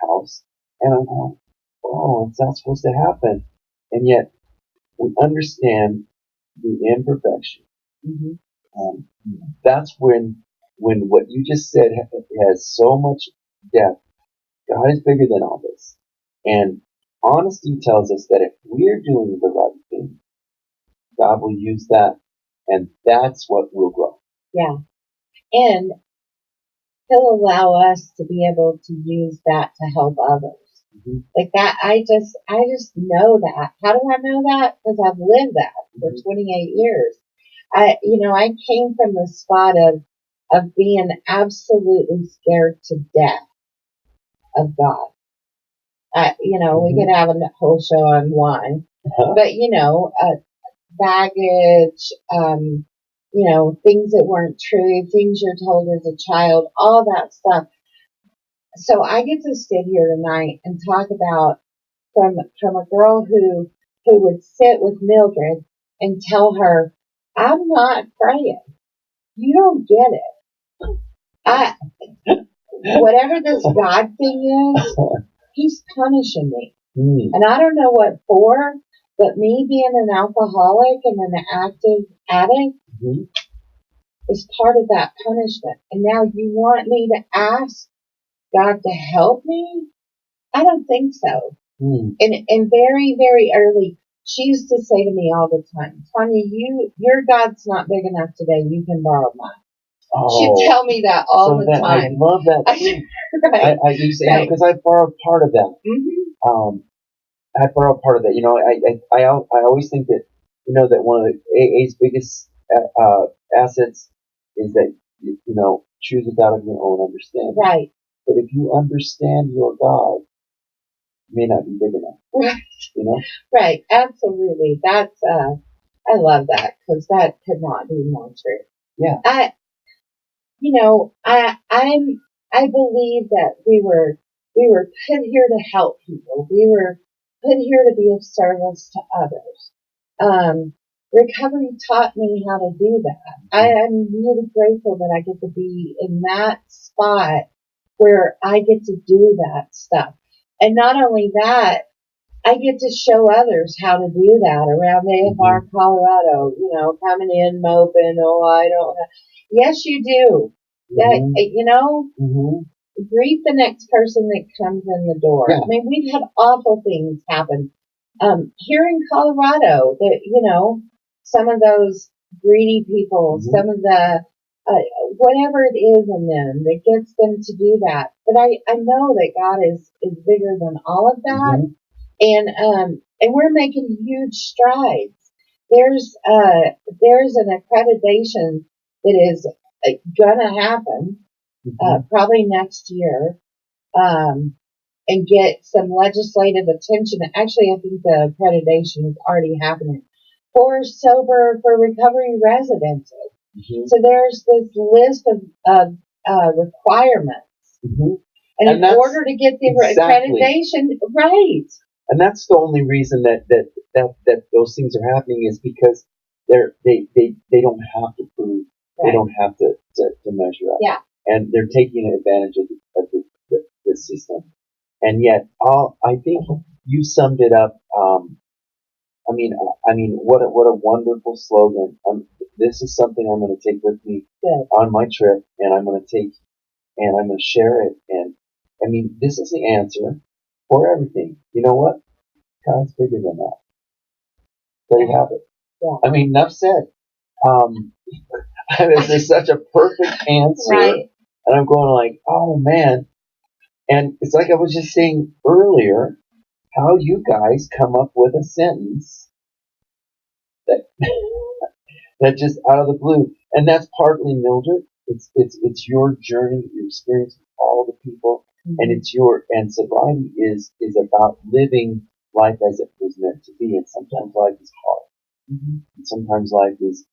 house. And I'm going, oh, it's not supposed to happen. And yet, we understand the imperfection. That's when what you just said has so much depth. God is bigger than all this. And honesty tells us that if we're doing the right thing, God will use that, and that's what will grow. Yeah. And He'll allow us to be able to use that to help others. Like that, I just know that. How do I know that? Because I've lived that for 28 years. I came from the spot of being absolutely scared to death of God. We could have a whole show on why, but baggage, things that weren't true, things you're told as a child, all that stuff. So I get to sit here tonight and talk about from a girl who would sit with Mildred and tell her, I'm not praying. You don't get it. Whatever this God thing is, he's punishing me. And I don't know what for, but me being an alcoholic and an active addict is part of that punishment. And now you want me to ask God to help me? I don't think so. And very, very early, she used to say to me all the time, Tanya, your God's not big enough today. You can borrow mine. She'd tell me that all the time. I love that too. Right. I used to, because I borrowed part of that. I borrowed part of that. I always think that, that one of the AA's biggest assets is that, choose it out of your own understanding. Right. But if you understand your God, it may not be big enough. Right. Right. Absolutely. That's, I love that because that could not be more true. Yeah. I believe that we were put here to help people. We were put here to be of service to others. Recovery taught me how to do that. I'm really grateful that I get to be in that spot where I get to do that stuff. And not only that, I get to show others how to do that around AFR Colorado, coming in, moping, I don't have. Yes, you do. That, greet the next person that comes in the door. Yeah. I mean, we've had awful things happen. Here in Colorado, that, some of those greedy people, some of the, whatever it is in them that gets them to do that. But I know that God is bigger than all of that. And we're making huge strides. There's an accreditation that is gonna happen, probably next year, and get some legislative attention. Actually, I think the accreditation is already happening for recovery residences. So there's this list of requirements. And in order to get the accreditation, right. And that's the only reason that those things are happening is because they don't have to prove, they don't have to measure up. Yeah. And they're taking advantage of the system. And yet, I think you summed it up. I mean, what a wonderful slogan. This is something I'm going to take with me on my trip, and I'm going to share it. And I mean, this is the answer for everything. You know what? God's bigger than that. There you have it. Yeah. I mean, enough said. This is such a perfect answer. Right. And I'm going like, oh man. And it's like I was just saying earlier, how you guys come up with a sentence that just out of the blue. And that's partly Mildred. It's your journey, your experience with all the people. And and sobriety is about living life as it was meant to be. And sometimes life is hard. And sometimes life is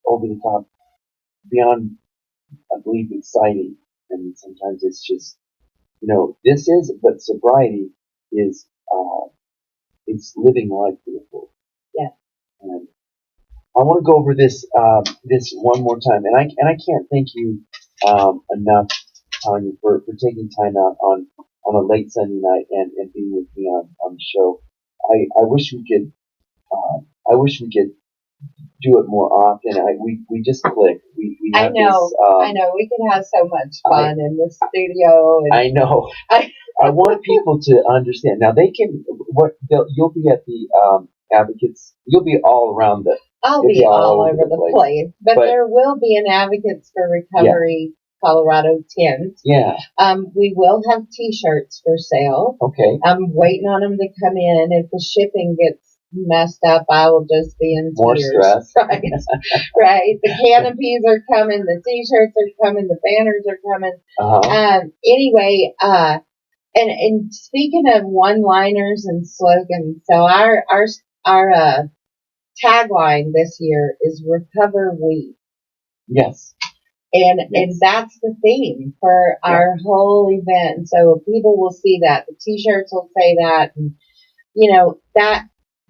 over the top, beyond, I believe, exciting. And sometimes it's just, but sobriety is, it's living life to the full. Yeah. And I want to go over this one more time. And I can't thank you, enough, Tanya, for taking time out on a late Sunday night and being with me on the show. I wish we could do it more often. We just click. We have I know. this, I know. We can have so much fun in the studio. And I know. I want people to understand. Now you'll be at the Advocates. You'll be all around I'll be all over the place. But there will be an Advocates for Recovery Colorado tent. Yeah. We will have T-shirts for sale. Okay. I'm waiting on them to come in. If the shipping gets messed up, I will just be in More tears. stress. Right, right. The canopies are coming, the t-shirts are coming, the banners are coming. Anyway, and speaking of one-liners and slogans, so our tagline this year is Recover We. Yes. And that's the theme for our whole event. And so people will see that. The t-shirts will say that. And,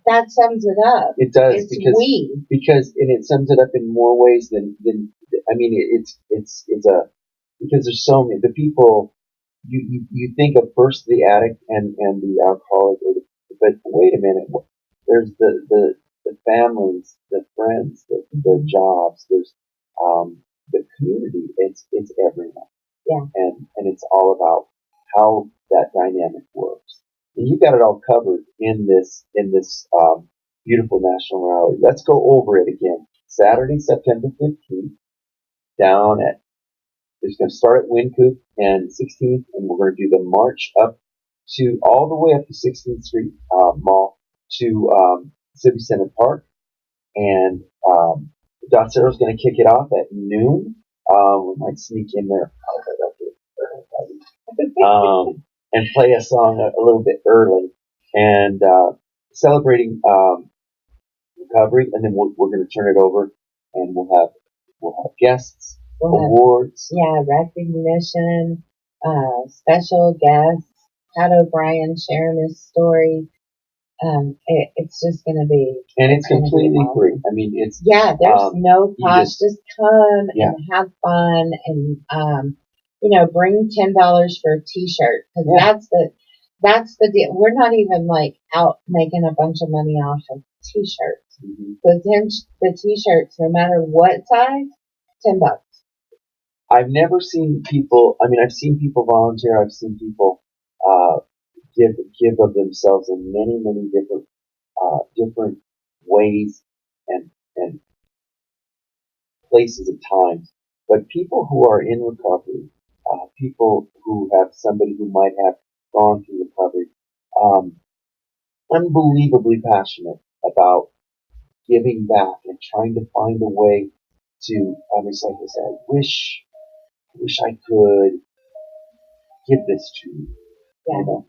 that sums it up. It does. It's we. Because, and it sums it up in more ways than I mean, because there's so many, the people, you think of first the addict and the alcoholic, but wait a minute, there's the families, the friends, the jobs, there's, the community, it's everyone. Yeah. And it's all about how that dynamic works. And you've got it all covered in this beautiful national rally. Let's go over it again. Saturday, September 15th, down at, it's going to start at Wynkoop and 16th, and we're going to do the march up to, all the way up to 16th Street Mall to Civic Center Park. And Docero's going to kick it off at noon. We might sneak in there and play a song a little bit early, and celebrating recovery. And then we're going to turn it over, and we'll have guests, awards, recognition, special guests, Pat O'Brien sharing his story. It's just going to be, and it's completely free. I mean, it's there's no cost. Just come and have fun, and bring $10 for a t-shirt, because that's the deal. We're not even like out making a bunch of money off of t-shirts. Mm-hmm. The t-shirts, no matter what size, $10. I've never seen people. I mean, I've seen people volunteer. I've seen people give of themselves in many different ways and places and times. But people who are in recovery, people who have somebody who might have gone through recovery, unbelievably passionate about giving back and trying to find a way to. It's like I said, I wish I could give this to you. Yeah. You know?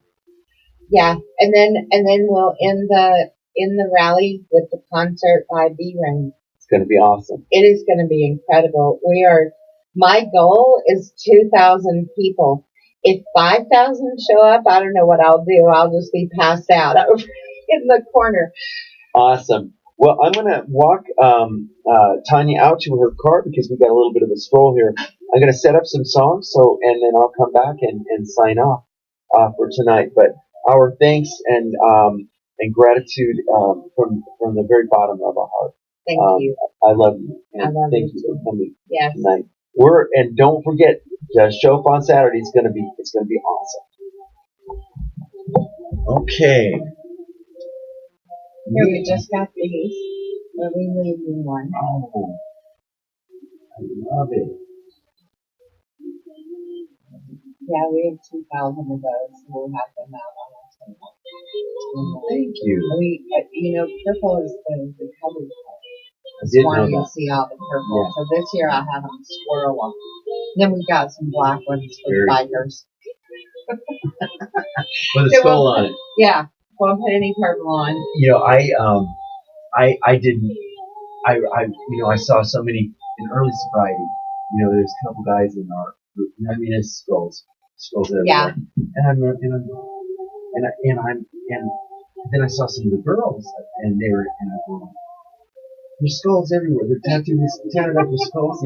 Yeah, and then we'll end the rally with the concert by B-Rain. It's going to be awesome. It is going to be incredible. My goal is 2,000 people. If 5,000 show up, I don't know what I'll do. I'll just be passed out over in the corner. Awesome. Well, I'm going to walk Tanya out to her car because we've got a little bit of a stroll here. I'm going to set up some songs, and then I'll come back and sign off for tonight. But our thanks and gratitude from the very bottom of our heart. Thank you. I love you, and thank you for coming tonight. And don't forget, show up on Saturday. It's gonna be awesome. Okay. Here, we just got these. Let me leave you one. Oh, I love it. Yeah, we have 2,000 of those. We'll have them out on our table. Thank you. Purple is the recovery color. I did know you that. see all the purple. Yeah. So this year I have them swirl them. Then we've got some black ones for the bikers. With a skull on it. Yeah. Won't put any purple on. I didn't. I saw so many in early sobriety. There's a couple guys in our group. I mean, it's skulls everywhere. Yeah. And then I saw some of the girls, and they were, and I thought, there's skulls everywhere. They're tatted up with skulls.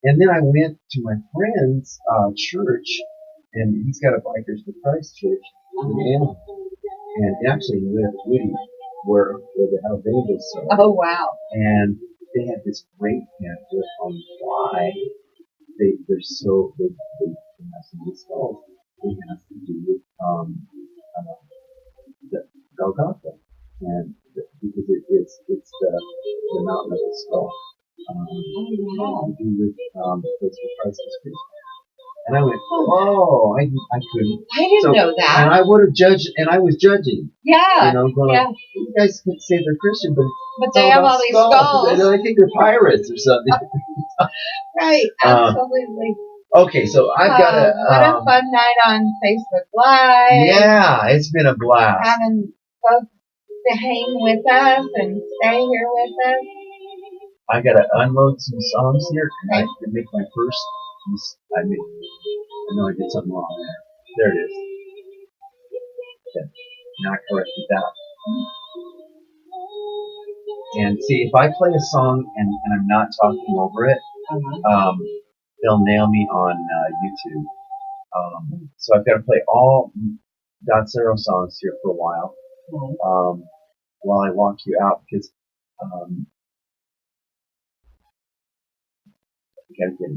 And then I went to my friend's church, and he's got a Bikers for Christ church in Anaheim. And actually, we went to Whitty, where the Hells Angels are. Oh, wow. And they had this great pamphlet on why they have some of the skulls. It has to do with the Golgotha, and because it's the mountain of the skull. To do with the place where Christ was crucified. And I went, "Oh, I couldn't." I didn't So, know And that. I would have judged, and I was judging. Yeah. Going Yeah. like, "You guys could say they're Christian, but But it's they all have about all these skulls. skulls. I think they're pirates or something." Right. Absolutely. Okay, so I've got a. What a fun night on Facebook Live. Yeah, it's been a blast. Having folks to hang with us and stay here with us. I gotta unload some songs here, and I can make my first. I know I did something wrong there. There it is. Okay. Now I corrected that. And see, if I play a song and I'm not talking over it, they'll nail me on YouTube. So I've got to play all Dot Zero songs here for a while, while I walk you out, because I got to get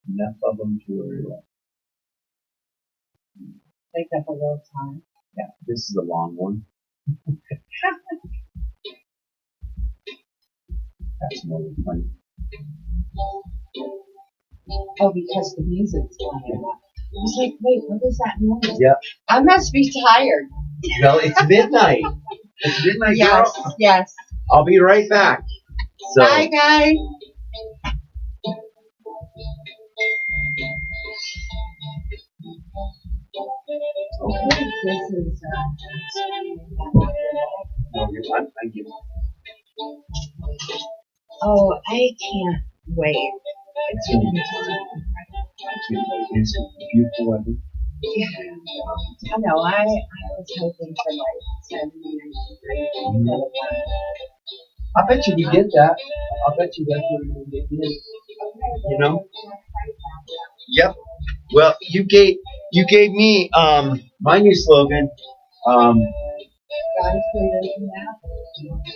enough of them to where Take up a little time. yeah, this is a long one. That's more than funny. Oh, because the music's playing. I was like, wait, what is that noise? Yep. I must be tired. Well, it's midnight. It's midnight, Yes, girl. yes. I'll be right back. So, Bye, guys. okay. This is, No, I give it. oh, I can't wait. It's going to be so I can't wait. It's beautiful weather. Yeah. I know, I was hoping for like 70 degrees. I bet you we get that. I bet you that's what we get. You know? Yep. Well, you gave me my new slogan. God is greater than that.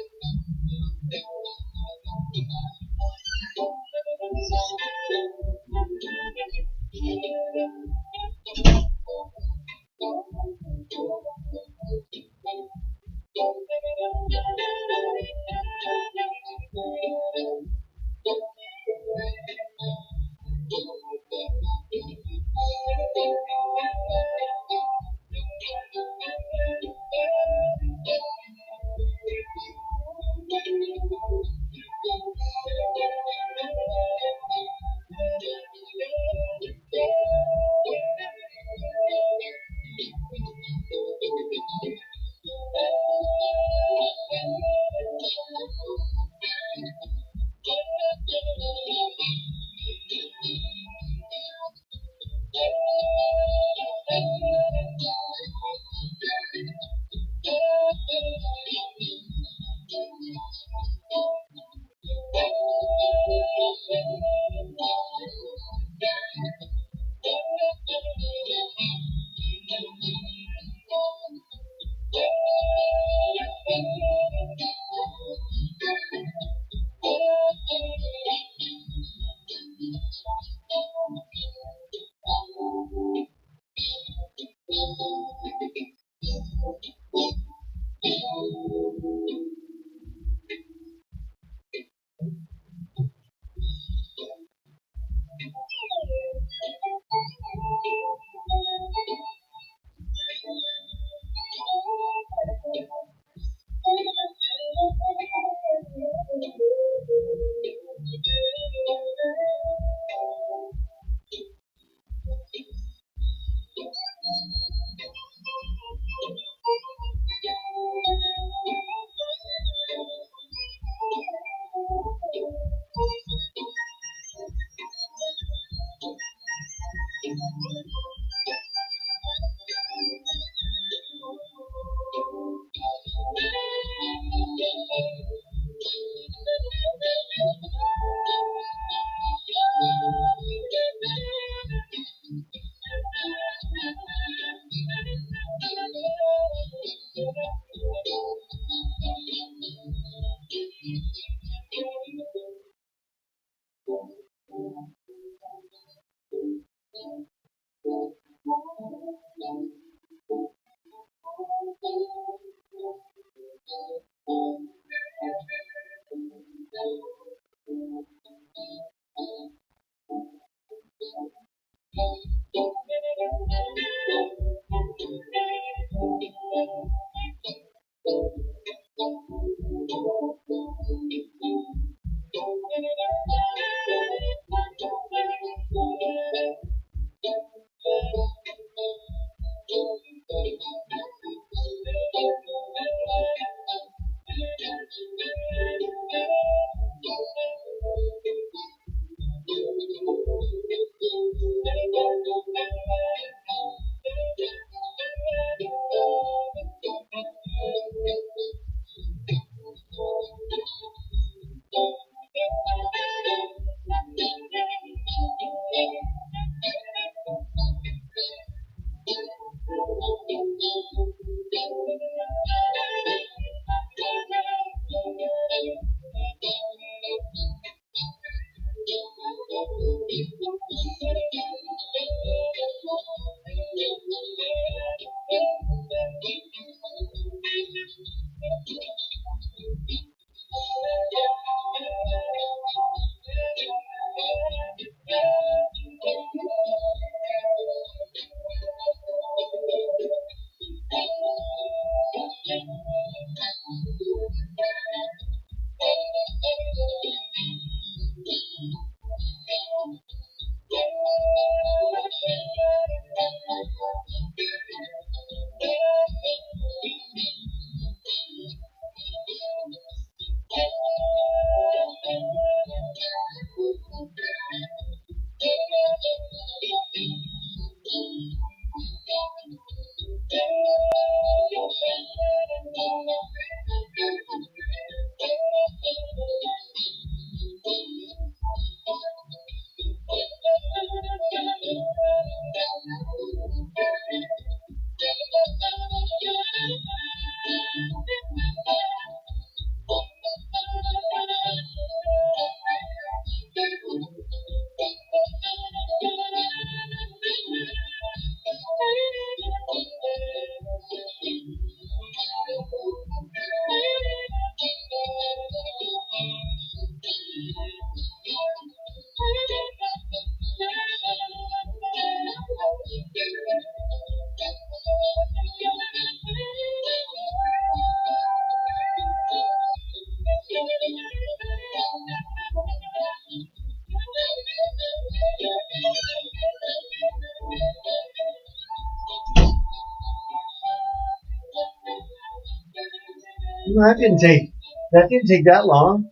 That didn't take that long.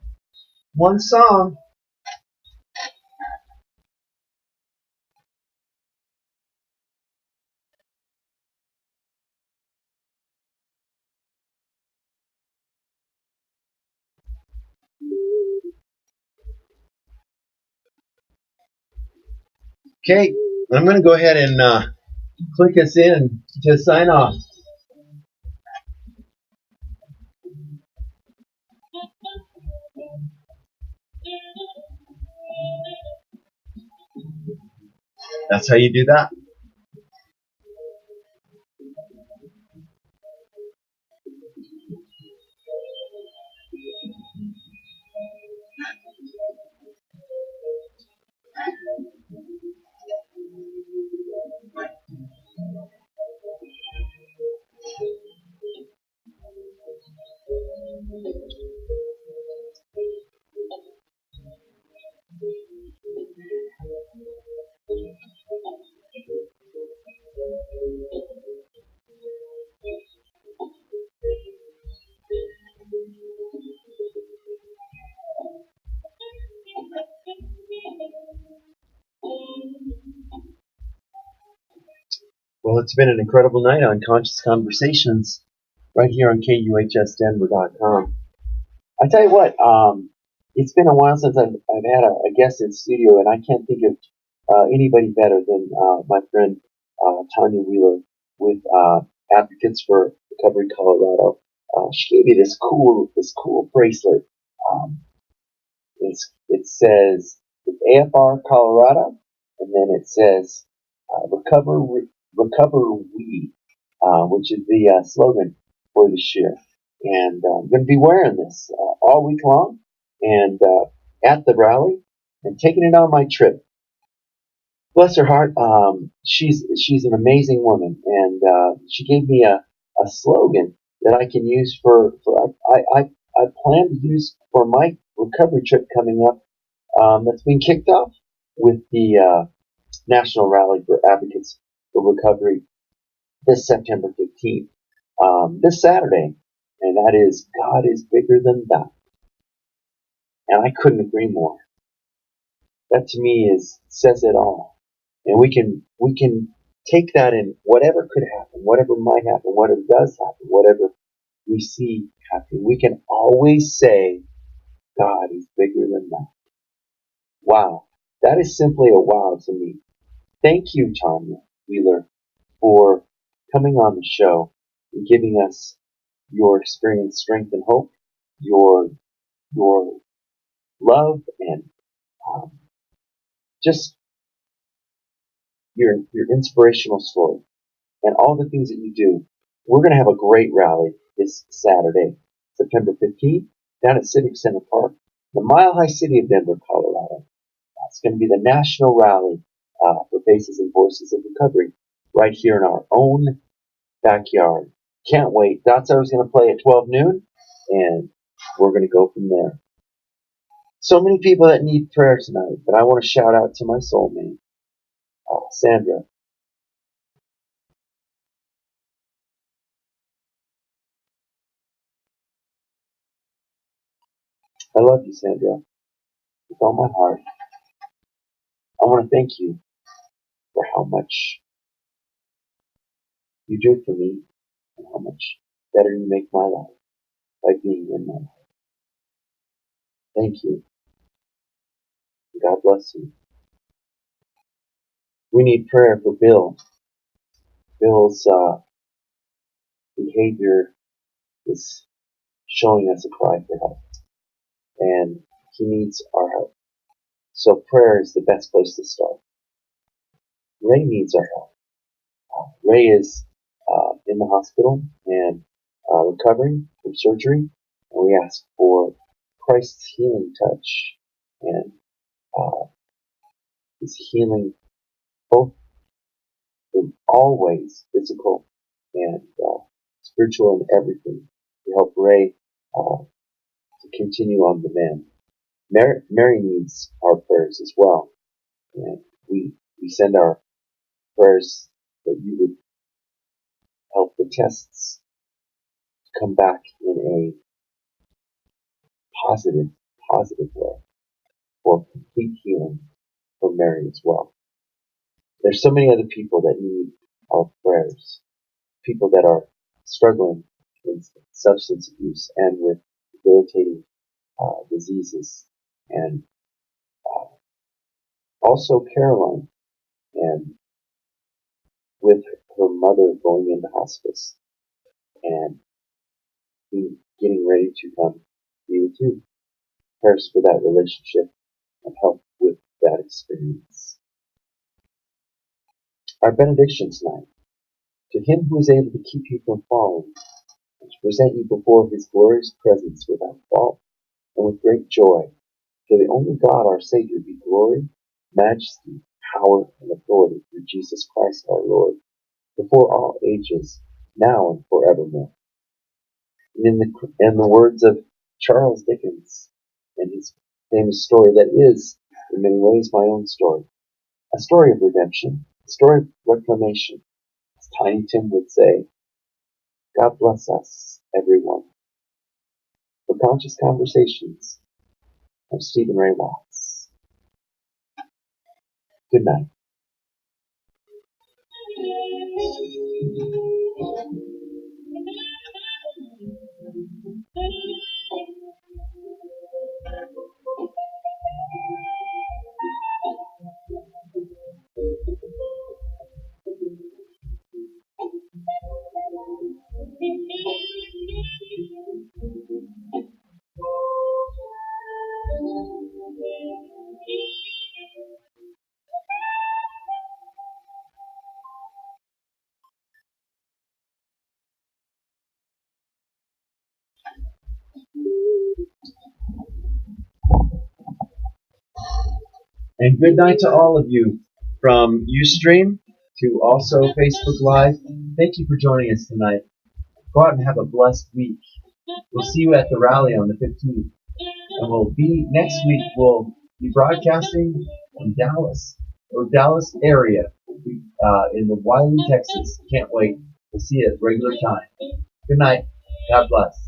One song. Okay, I'm going to go ahead and click us in to sign off. That's how you do that. Well, it's been an incredible night on Conscious Conversations right here on KUHSdenver.com. I tell you what, it's been a while since I've had a guest in studio, and I can't think of anybody better than my friend Tanya Wheeler with Advocates for Recovery Colorado. She gave me this cool bracelet. It says AFR Colorado, and then it says Recover We, which is the slogan for this year. And I'm going to be wearing this all week long and at the rally and taking it on my trip. Bless her heart, she's an amazing woman, and she gave me a slogan that I can use I plan to use for my recovery trip coming up. That's been kicked off with the National Rally for Advocates for Recovery this September 15th, this Saturday, and that is God is bigger than that. And I couldn't agree more. That to me says it all. And we can take that in whatever could happen, whatever might happen, whatever does happen, whatever we see happen. We can always say, God is bigger than that. Wow. That is simply a wow to me. Thank you, Tanya Wheeler, for coming on the show in giving us your experience, strength, and hope, your love, and just your inspirational story, and all the things that you do. We're going to have a great rally this Saturday, September 15th, down at Civic Center Park, the Mile High City of Denver, Colorado. It's going to be the national rally for Faces and Voices of Recovery right here in our own backyard. Can't wait. Dotzer is going to play at 12 noon, and we're going to go from there. So many people that need prayer tonight, but I want to shout out to my soulmate, Sandra. I love you, Sandra, with all my heart. I want to thank you for how much you do for me and how much better you make my life by being in my life. Thank you. God bless you. We need prayer for Bill. Bill's behavior is showing us a cry for help, and he needs our help. So prayer is the best place to start. Ray needs our help. Ray is in the hospital and recovering from surgery, and we ask for Christ's healing touch and His healing both in all ways, physical and spiritual and everything, to help Ray to continue on the mend. Mary needs our prayers as well, and we send our prayers that you would help the tests come back in a positive way for complete healing for Mary as well. There's so many other people that need our prayers, people that are struggling with substance abuse and with debilitating diseases, and also Caroline, and with her mother going into hospice and getting ready to come be with you. Prayers for that relationship and help with that experience. Our benediction tonight. To Him who is able to keep you from falling, and to present you before His glorious presence without fault and with great joy, to the only God our Savior be glory, majesty, power, and authority through Jesus Christ our Lord, before all ages, now and forevermore. And in the words of Charles Dickens, and his famous story that is, in many ways, my own story, a story of redemption, a story of reclamation. As Tiny Tim would say, God bless us, everyone. For Conscious Conversations, I'm Stephen Ray Watts. Good night. And good night to all of you, from Ustream to also Facebook Live. Thank you for joining us tonight. Go out and have a blessed week. We'll see you at the rally on the 15th. And next week we'll be broadcasting from Dallas, or Dallas area, in the Wiley, Texas. Can't wait. We'll see you at regular time. Good night. God bless.